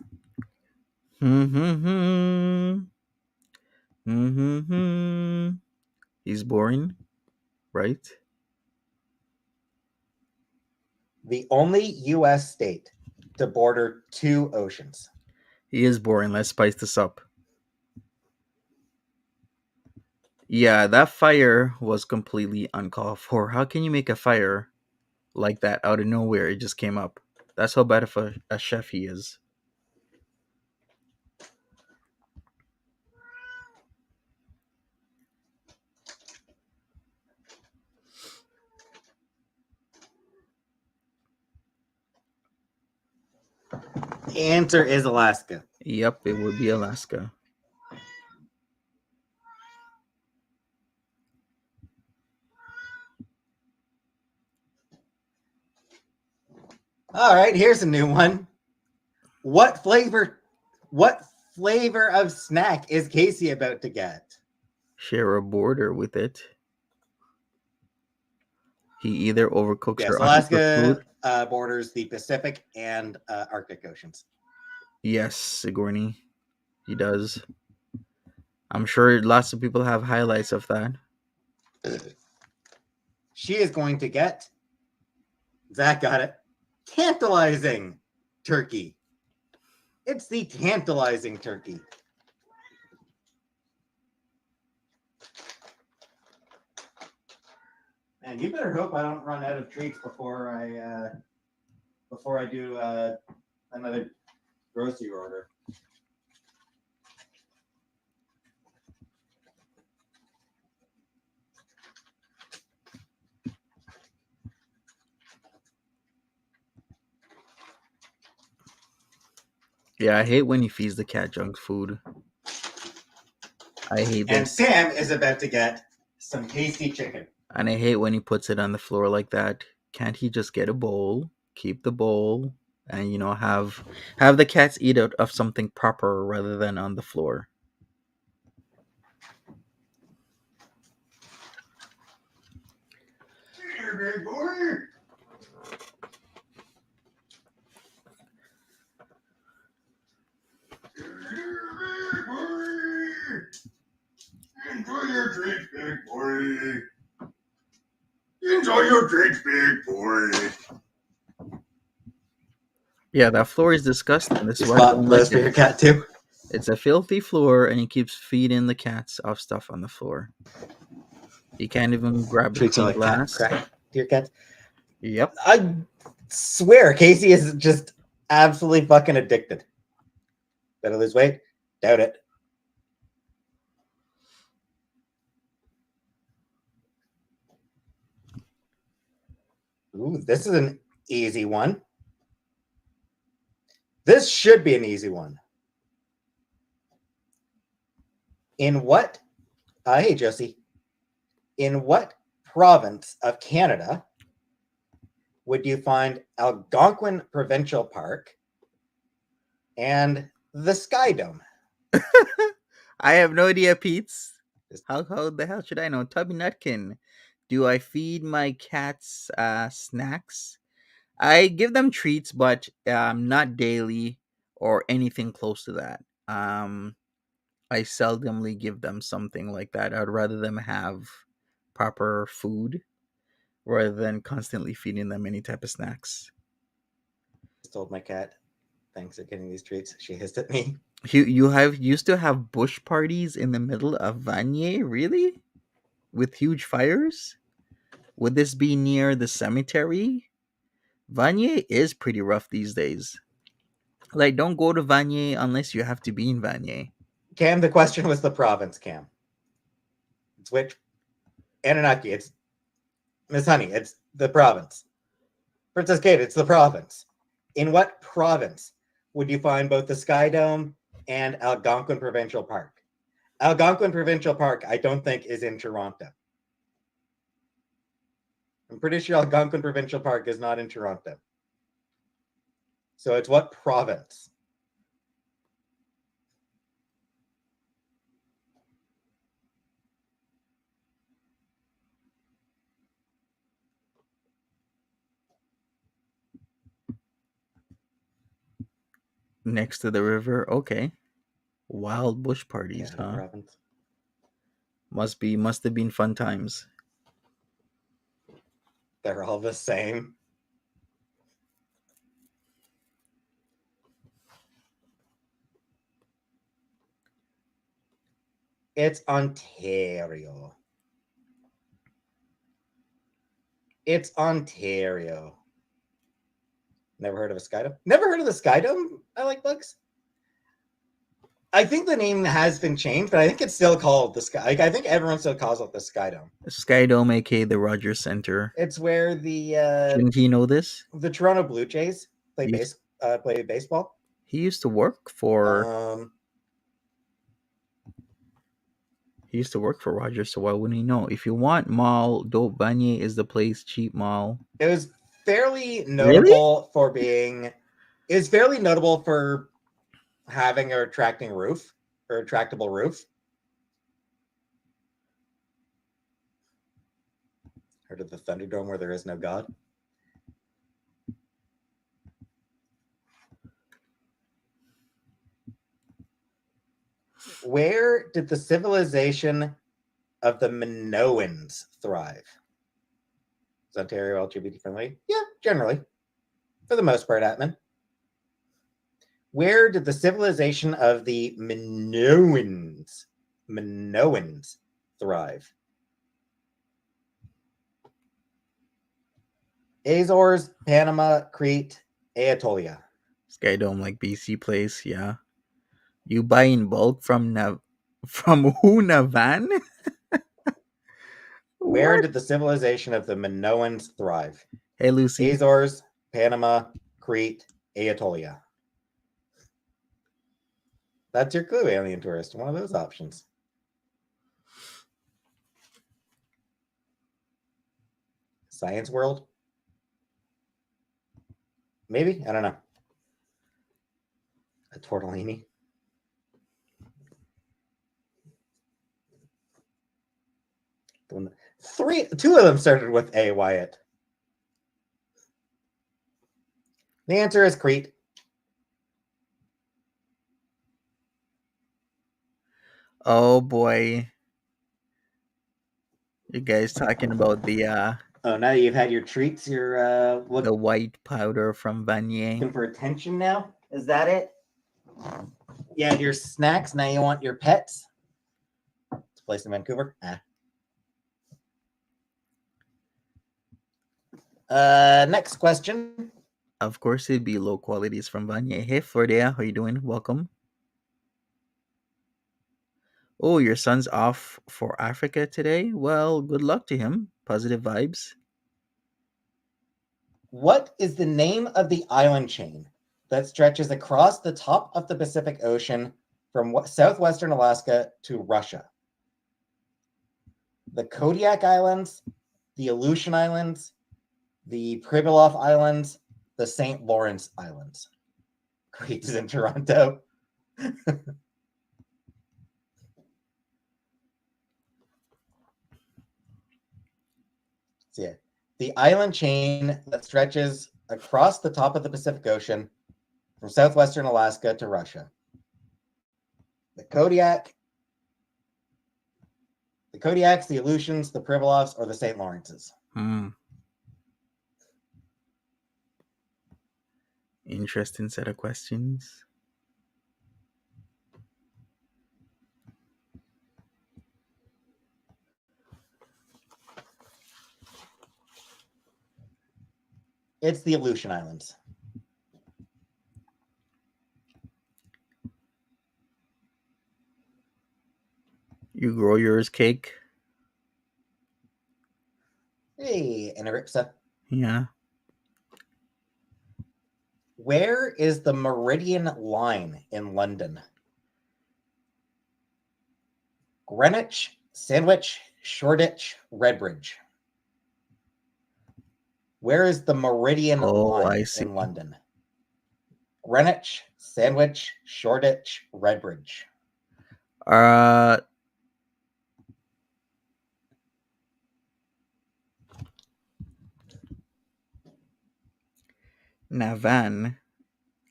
He's boring, right? The only U.S. state to border two oceans. He is boring. Let's spice this up. Yeah, that fire was completely uncalled for. How can you make a fire like that out of nowhere? It just came up. That's how bad of a chef he is. The answer is Alaska. Yep, it would be Alaska. All right, here's a new one. What flavor of snack is Casey about to get? Share a border with it. He either overcooks Yes, or undercooks food. Alaska borders the Pacific and Arctic Oceans. Yes, Sigourney. He does. I'm sure lots of people have highlights of that. She is going to get, Zach got it, tantalizing turkey. It's the tantalizing turkey. And you better hope I don't run out of treats before I do another grocery order. Yeah, I hate when he feeds the cat junk food. I hate And this. Sam is about to get some tasty chicken. And I hate when he puts it on the floor like that. Can't he just get a bowl? Keep the bowl. and have the cats eat out of something proper rather than on the floor. Here, big boy. Enjoy your treats, big boy. Enjoy your treats, big boy. Yeah, that floor is disgusting. This You is why I spot don't like those for it. your cat too? It's a filthy floor, and he keeps feeding the cats off stuff on the floor. He can't even grab a Treats are clean like cat glass. crack to your cats. Yep. I swear, Casey is just absolutely fucking addicted. Better lose weight? Doubt it. Ooh, this is an easy one. This should be an easy one. In what, hey, Josie, in what province of Canada would you find Algonquin Provincial Park and the Sky Dome? I have no idea, Pete's. How the hell should I know? Tubby Nutkin. Do I feed my cats snacks? I give them treats, but not daily or anything close to that. I seldomly give them something like that. I'd rather them have proper food rather than constantly feeding them any type of snacks. Told my cat, thanks for getting these treats. She hissed at me. You have used to have bush parties in the middle of Vanier, really? With huge fires? Would this be near the cemetery? Vanier is pretty rough these days. Like, don't go to Vanier unless you have to be in Vanier. Cam, the question was the province, Cam. It's which? Anunnaki, it's Miss Honey, it's the province. Princess Kate, it's the province. In what province would you find both the Sky Dome and Algonquin Provincial Park? Algonquin Provincial Park, I don't think, is in Toronto. I'm pretty sure Algonquin Provincial Park is not in Toronto. So it's what province? Next to the river, okay. Wild bush parties, Canada huh? province. Must have been fun times. They're all the same. It's Ontario. It's Ontario. Never heard of a Sky Dome? Never heard of the Sky Dome? I like bugs. I think the name has been changed, but I think it's still called the Sky. Like, I think everyone still calls it the Sky Dome. Sky Dome, aka the Rogers Center. It's where Shouldn't he know this? the Toronto Blue Jays play He's- play baseball. He used to work for he used to work for Rogers, so why wouldn't he know? If you want mall, Dope Vanier is the place. Cheap mall. It was fairly Really? notable for being. It was fairly notable for having a retracting roof or retractable roof. Heard of the Thunderdome where there is no God? Where did the civilization of the Minoans thrive? Is Ontario LGBT friendly? Yeah, generally. For the most part, Atman. Where did the civilization of the Minoans thrive? Azores, Panama, Crete, Aetolia. Sky Dome, like BC place, yeah. You buy in bulk from who, Navan? Where What? did the civilization of the Minoans thrive? Hey Lucy. Azores, Panama, Crete, Aetolia. That's your clue, alien tourist. One of those options. Science world? Maybe? I don't know. A tortellini. Two of them started with A, Wyatt. The answer is Crete. Oh boy. You guys talking about the Oh, now that you've had your treats, you're the looking white powder from Vanier. for attention now? Is that it? You had your snacks, now you want your pets? It's a place in Vancouver? Next question. Of course it'd be low qualities from Vanier. Hey Florida, how you doing? Welcome. Oh, your son's off for Africa today? Well, good luck to him. Positive vibes. What is the name of the island chain that stretches across the top of the Pacific Ocean from southwestern Alaska to Russia? The Kodiak Islands, the Aleutian Islands, the Pribilof Islands, the St. Lawrence Islands. Crete is in Toronto. So yeah, the island chain that stretches across the top of the Pacific Ocean from southwestern Alaska to Russia. The Kodiaks, the Aleutians, the Pribilofs, or the St. Lawrences. Interesting set of questions. It's the Aleutian Islands. You grow yours cake? Hey, Anaripsa. Yeah. Where is the Meridian Line in London? Greenwich, Sandwich, Shoreditch, Redbridge. Where is the Meridian Oh, I Line see. in London? Greenwich, Sandwich, Shoreditch, Redbridge. Navan.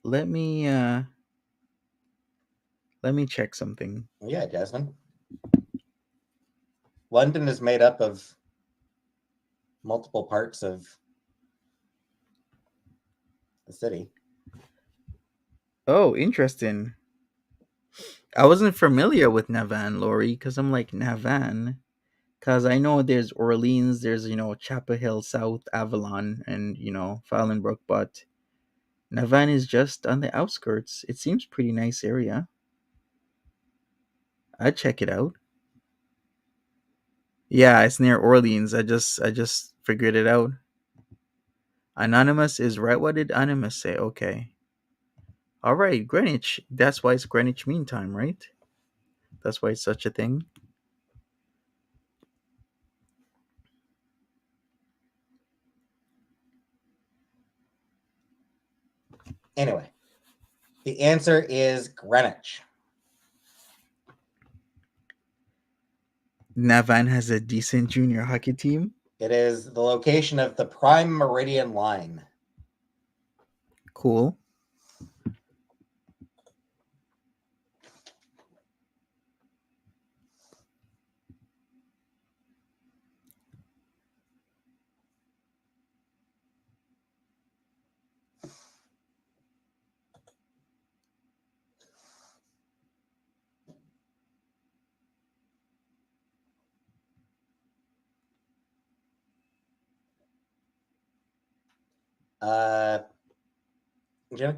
Let me check something. Yeah, Jasmine. London is made up of multiple parts of the city. Oh, interesting. I wasn't familiar with Navan, Lori, because I'm like, Navan? Because I know there's Orleans, there's, Chapel Hill, South Avalon, and, Fallonbrook, but Navan is just on the outskirts. It seems pretty nice area. I'd check it out. Yeah, it's near Orleans. I just figured it out. Anonymous is right. What did Anonymous say? Okay. All right, Greenwich. That's why it's Greenwich Mean Time, right? That's why it's such a thing. Anyway, the answer is Greenwich. Navan has a decent junior hockey team. It is the location of the Prime Meridian Line. Cool.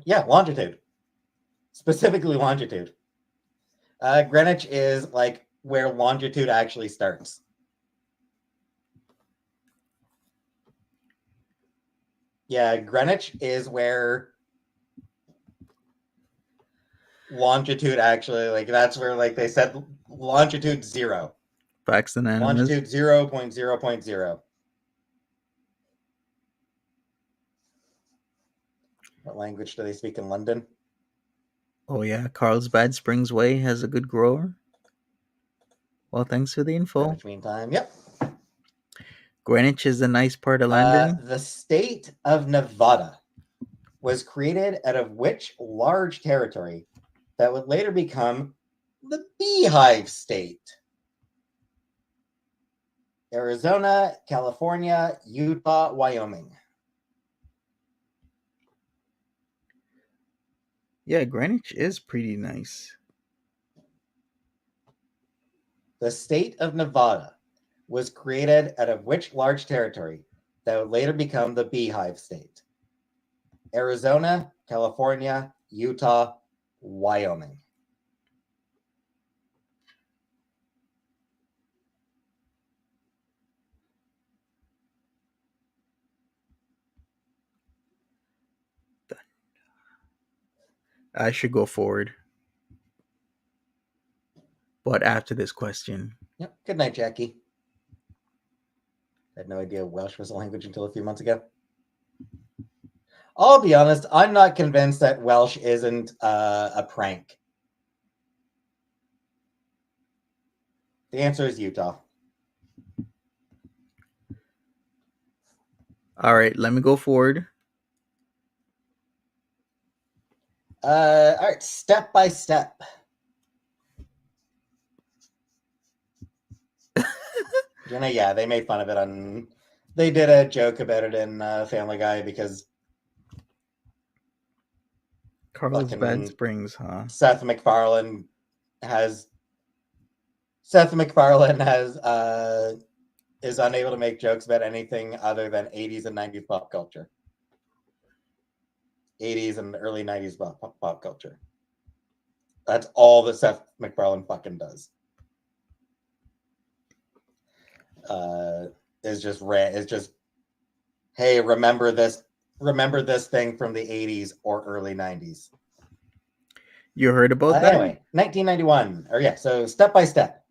Yeah, longitude. Specifically longitude. Greenwich is like where longitude actually starts. Yeah, Greenwich is where longitude actually, like, that's where, like, they said longitude 0. Facts Anonymous. Longitude 0.0.0. What language do they speak in London? Oh yeah, Carlsbad Springs Way has a good grower. Well, thanks for the info. Greenwich Mean Time. Yep. Greenwich is a nice part of London. The state of Nevada was created out of which large territory that would later become the Beehive State? Arizona, California, Utah, Wyoming. Yeah, Greenwich is pretty nice. The state of Nevada was created out of which large territory that would later become the Beehive State? Arizona, California, Utah, Wyoming. I should go forward. But after this question. Yep. Good night, Jackie. I had no idea Welsh was a language until a few months ago. I'll be honest, I'm not convinced that Welsh isn't a prank. The answer is Utah. All right, let me go forward. All right, step by step. Yeah, they made fun of it on. They did a joke about it in Family Guy because Carlsbad Springs, huh? Seth MacFarlane has is unable to make jokes about anything other than 80s and 90s pop culture. 80s and early 90s pop culture. That's all that Seth MacFarlane fucking does. Is just hey, remember this thing from the 80s or early 90s. You heard about that? Anyway, 1991. So step by step.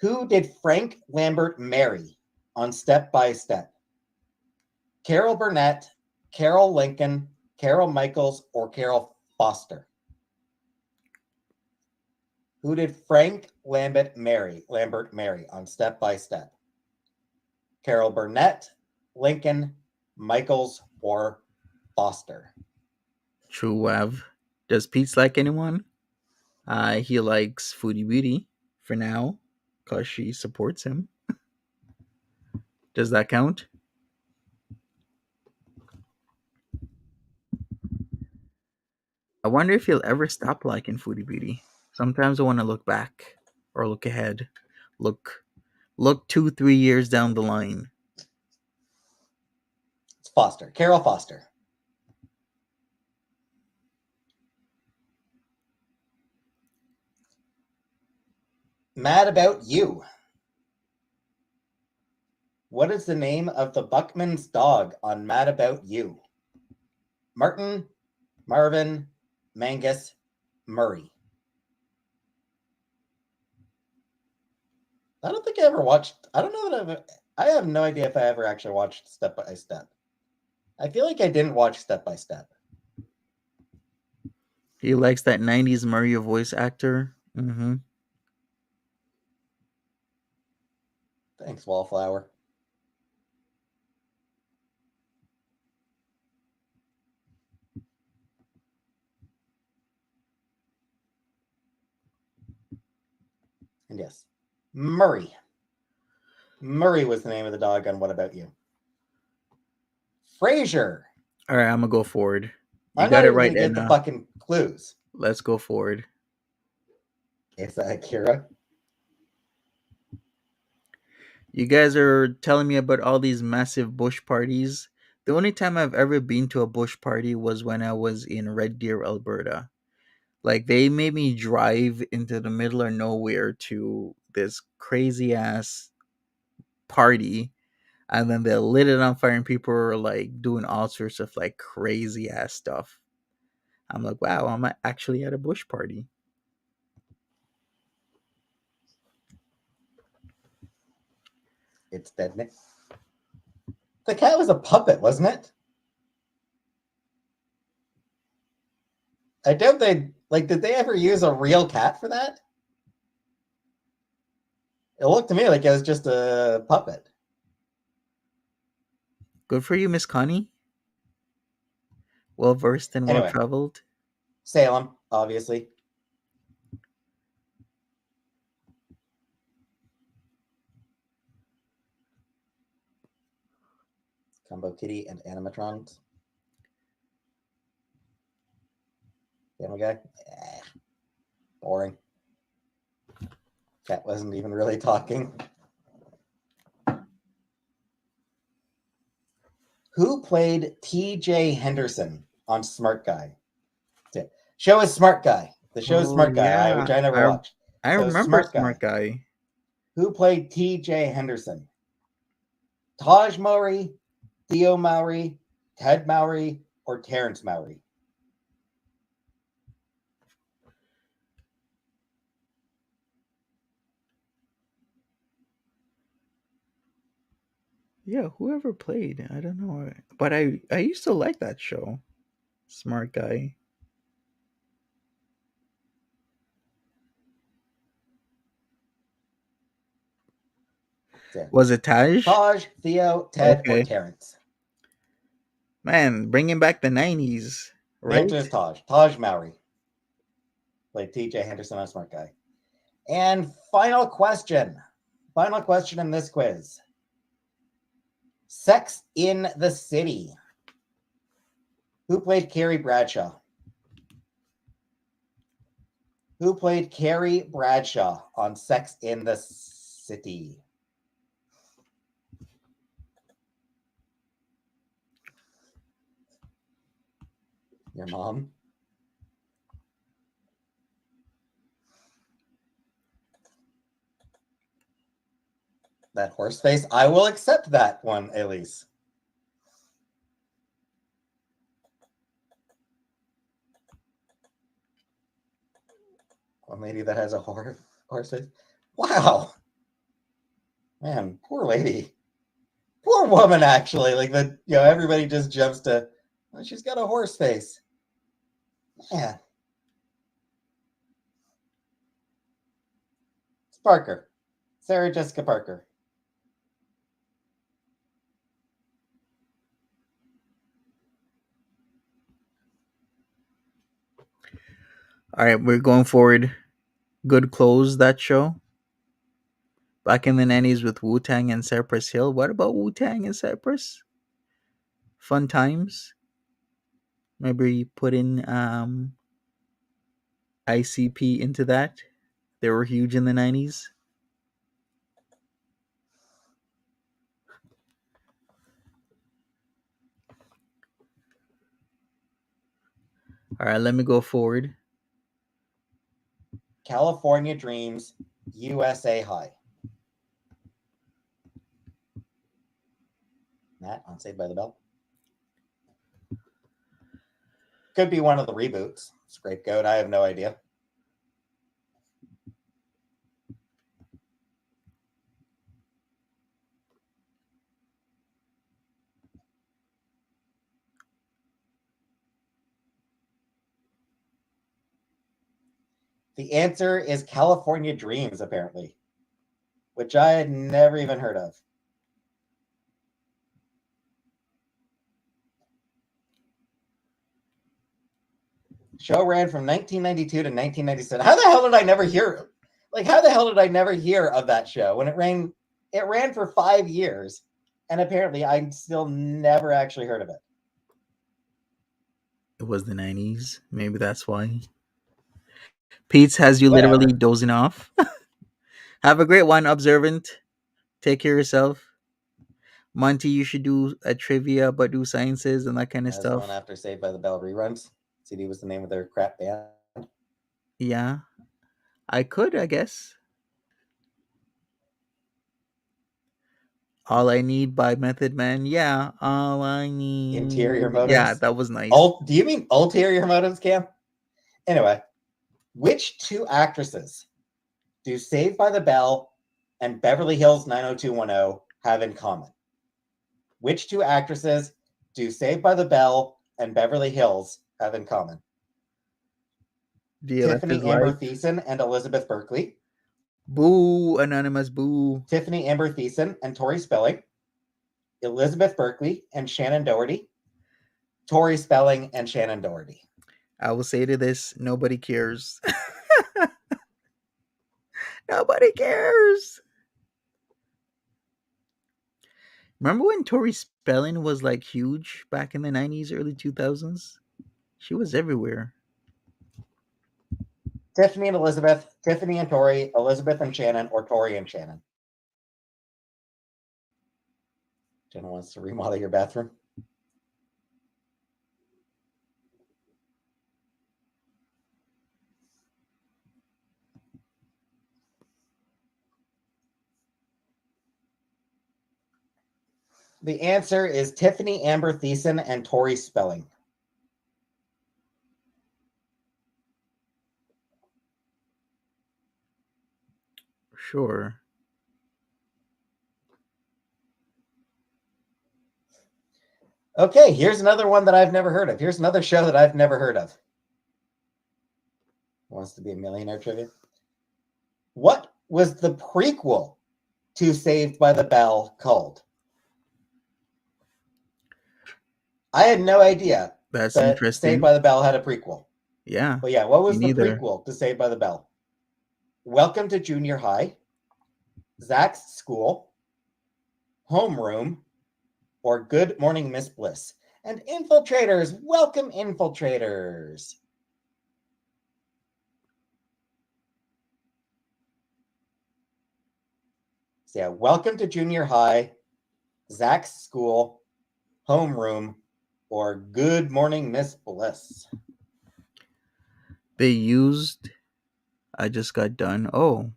Who did Frank Lambert marry on Step by Step? Carol Burnett, Carol Lincoln, Carol Michaels, or Carol Foster? Who did Frank Lambert marry on Step by Step? Carol Burnett, Lincoln, Michaels, or Foster? True Wav. Does Peetz like anyone? He likes Foodie Beauty for now, because she supports him. Does that count? I wonder if he'll ever stop liking Foodie Beauty. Sometimes I want to look back or look ahead. Look 2-3 years down the line. It's Foster. Carol Foster. Mad About You. What is the name of the Buckman's dog on Mad About You? Martin, Marvin, Mangus, Murray. I don't think I ever watched. I don't know that I have no idea if I ever actually watched Step by Step. I feel like I didn't watch Step by Step. He likes that 90s Mario voice actor. Mm-hmm. Thanks, Wallflower. And yes, Murray. Murray was the name of the dog on What About You? Frasier. All right, I'm gonna go forward. You I'm got not it even right, going to get the fucking clues. Let's go forward. Is that Akira? You guys are telling me about all these massive bush parties. The only time I've ever been to a bush party was when I was in Red Deer, Alberta. Like, they made me drive into the middle of nowhere to this crazy ass party, and then they lit it on fire and people were like doing all sorts of like crazy ass stuff. I'm like, wow, I'm actually at a bush party. It's dead. The cat was a puppet, wasn't it? I doubt they Like, did they ever use a real cat for that? It looked to me like it was just a puppet. Good for you, Miss Connie. Well versed and well Anyway, traveled. Salem, obviously. Combo Kitty and animatrons. Family Guy. Boring. Cat wasn't even really talking. Who played T.J. Henderson on Smart Guy? Show is Smart Guy. The show is Oh Smart Guy, yeah, which I never watched. I So remember Smart Smart Guy. Guy. Who played T.J. Henderson? Taj Mowry, Theo Mowry, Ted Mowry, or Terrence Mowry? Yeah, whoever played, I don't know, but I used to like that show, Smart Guy. Yeah. Was it Taj? Taj, Theo, Ted, or Okay, Terrence? man, bringing back the '90s, The answer right? is Taj. Taj Mowry played T.J. Henderson on Smart Guy. And final question. Final question in this quiz. Sex in the City. Who played Carrie Bradshaw? Who played Carrie Bradshaw on Sex in the City? Your mom? That horse face? I will accept that one, Elise. One lady that has a horse face? Wow. Man, poor lady. Poor woman, actually. Like, everybody just jumps to, oh, she's got a horse face. Man. It's Parker. Sarah Jessica Parker. All right, we're going forward. Good close that show. Back in the '90s with Wu Tang and Cypress Hill. What about Wu Tang and Cypress? Fun times. Maybe put in ICP into that. They were huge in the '90s. All right, let me go forward. California Dreams, USA High. Matt on Saved by the Bell. Could be one of the reboots. Scapegoat, I have no idea. The answer is California Dreams, apparently, which I had never even heard of. Show ran from 1992 to 1997. How the hell did I never hear? Like, how the hell did I never hear of that show when it ran? It ran for 5 years, and apparently I still never actually heard of it. It was the '90s. Maybe that's why. Peetz has you literally Whatever. dozing off. Have a great one, observant. Take care of yourself. Monty, you should do a trivia but do sciences and that kind of I was going stuff. after Saved by the Bell reruns. CD was the name of their crap band. Yeah, I could, I guess. All I Need by Method Man. Yeah, all I Interior need. Yeah, Motives. that was nice. Do you mean ulterior motives, Cam? Anyway, which two actresses do Saved by the Bell and Beverly Hills 90210 have in common? Which two actresses do Saved by the Bell and Beverly Hills have in common? The elector's Tiffany Amber right. Thiessen and Elizabeth Berkley. Boo, anonymous boo. Tiffany Amber Thiessen and Tori Spelling. Elizabeth Berkley and Shannon Doherty. Tori Spelling and Shannon Doherty. I will say to this, nobody cares. Nobody cares. Remember when Tori Spelling was like huge back in the 90s, early 2000s? She was everywhere. Tiffany and Elizabeth, Tiffany and Tori, Elizabeth and Shannon, or Tori and Shannon. Jenna wants to remodel your bathroom. The answer is Tiffany Amber Thiessen and Tori Spelling. Sure. Okay, here's another one that I've never heard of. Here's another show that I've never heard of. Wants to be a millionaire trivia. What was the prequel to Saved by the Bell called? I had no idea That's that Saved interesting. by the Bell had a prequel. Yeah. But yeah, what Me was the neither. prequel to Saved by the Bell? Welcome to Junior High, Zach's School, Homeroom, or Good Morning Miss Bliss. And infiltrators, welcome infiltrators. So yeah, welcome to Junior High, Zach's School, Homeroom, or Good Morning Miss Bliss. They used I just got done. Oh.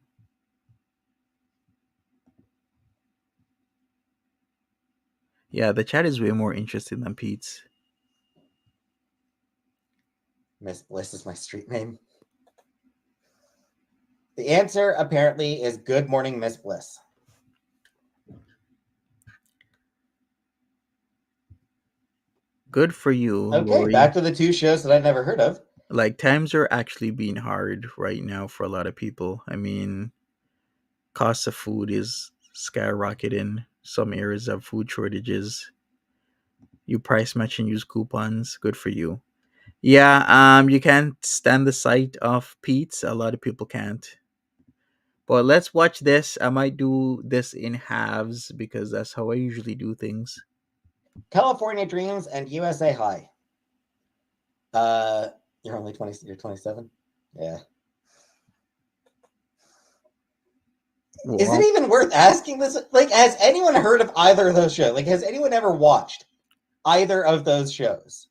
Yeah, the chat is way more interesting than Pete's. Miss Bliss is my street name. The answer apparently is Good Morning Miss Bliss. Good for you, Okay, Lori. back to the two shows that I've never heard of. Like times are actually being hard right now for a lot of people. I mean, cost of food is skyrocketing. Some areas have food shortages. You price match and use coupons. Good for you. Yeah, you can't stand the sight of Pete's. A lot of people can't. But let's watch this. I might do this in halves because that's how I usually do things. California Dreams and USA High. You're only 20, you're 27? Yeah. Is it Well, even worth asking this? Like, has anyone heard of either of those shows? Like, has anyone ever watched either of those shows?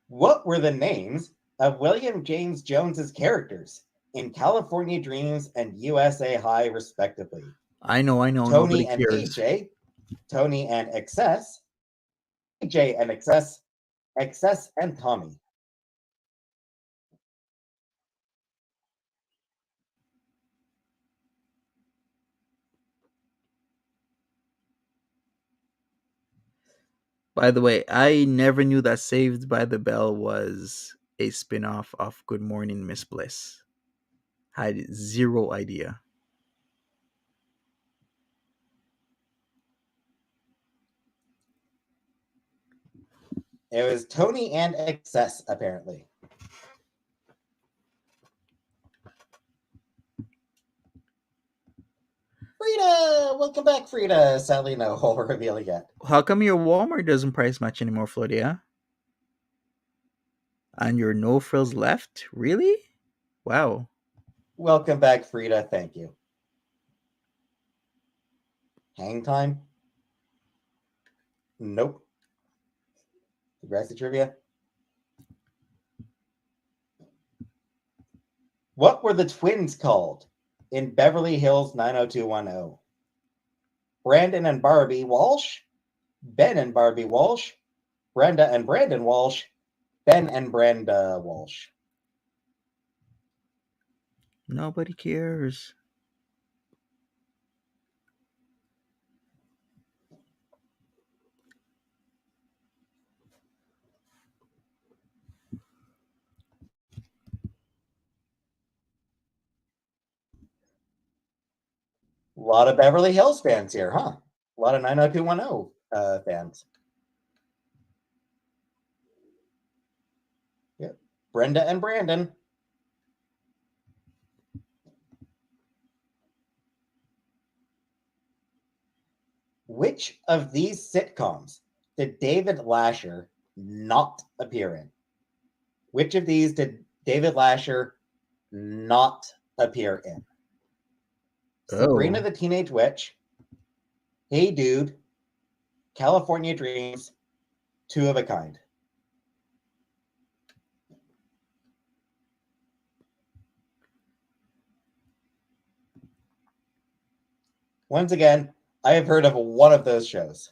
What were the names of William James Jones's characters in California Dreams and USA High, respectively? I know. Nobody Tony and cares. PJ, Tony and Excess, PJ and Excess, Excess and Tommy. By the way, I never knew that Saved by the Bell was a spin off of Good Morning Miss Bliss. Had zero idea. It was Tony and Excess, apparently. Frida! Welcome back, Frida. Sadly, no whole reveal yet. How come your Walmart doesn't price match anymore, Flodia? And your no frills left? Really? Wow. Welcome back, Frida. Thank you. Hang time? Nope. Degrassi trivia? What were the twins called in Beverly Hills 90210? Brandon and Barbie Walsh, Ben and Barbie Walsh, Brenda and Brandon Walsh, Ben and Brenda Walsh. Nobody cares. lot of Beverly Hills fans here, huh? A lot of 90210 fans. Yep. Brenda and Brandon. Which of these sitcoms did David Lasher not appear in? Which of these did David Lasher not appear in? Sabrina Oh. the Teenage Witch, Hey Dude, California Dreams, Two of a Kind. Once again, I have heard of one of those shows.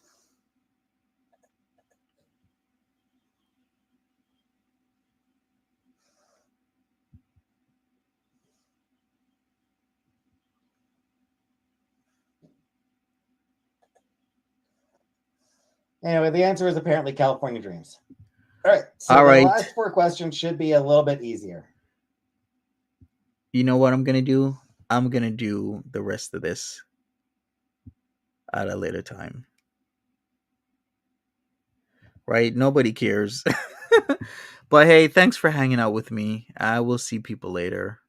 Anyway, the answer is apparently California Dreams. All right, so All the right. last four questions should be a little bit easier. You know what I'm gonna do? I'm gonna do the rest of this at a later time. Right? Nobody cares. But hey, thanks for hanging out with me. I will see people later.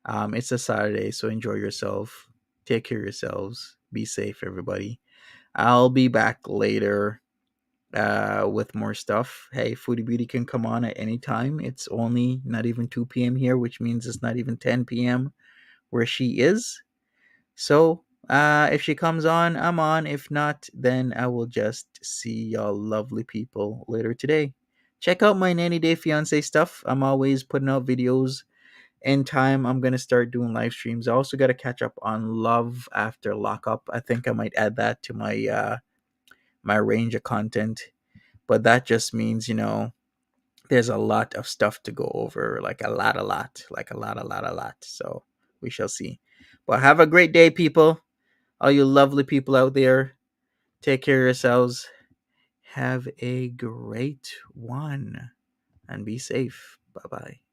It's a Saturday, so enjoy yourself. Take care of yourselves. Be safe, everybody. I'll be back later with more stuff. Hey, Foodie Beauty can come on at any time. It's only not even 2 p.m. here, which means it's not even 10 p.m. where she is. So, if she comes on, I'm on. If not, then I will just see y'all lovely people later today. Check out my 90 Day Fiance stuff. I'm always putting out videos. In time, I'm gonna start doing live streams. I also got to catch up on Love After Lockup. I think I might add that to my range of content. But that just means, there's a lot of stuff to go over, like a lot. So we shall see. But have a great day, people. All you lovely people out there, take care of yourselves. Have a great one and be safe. Bye bye.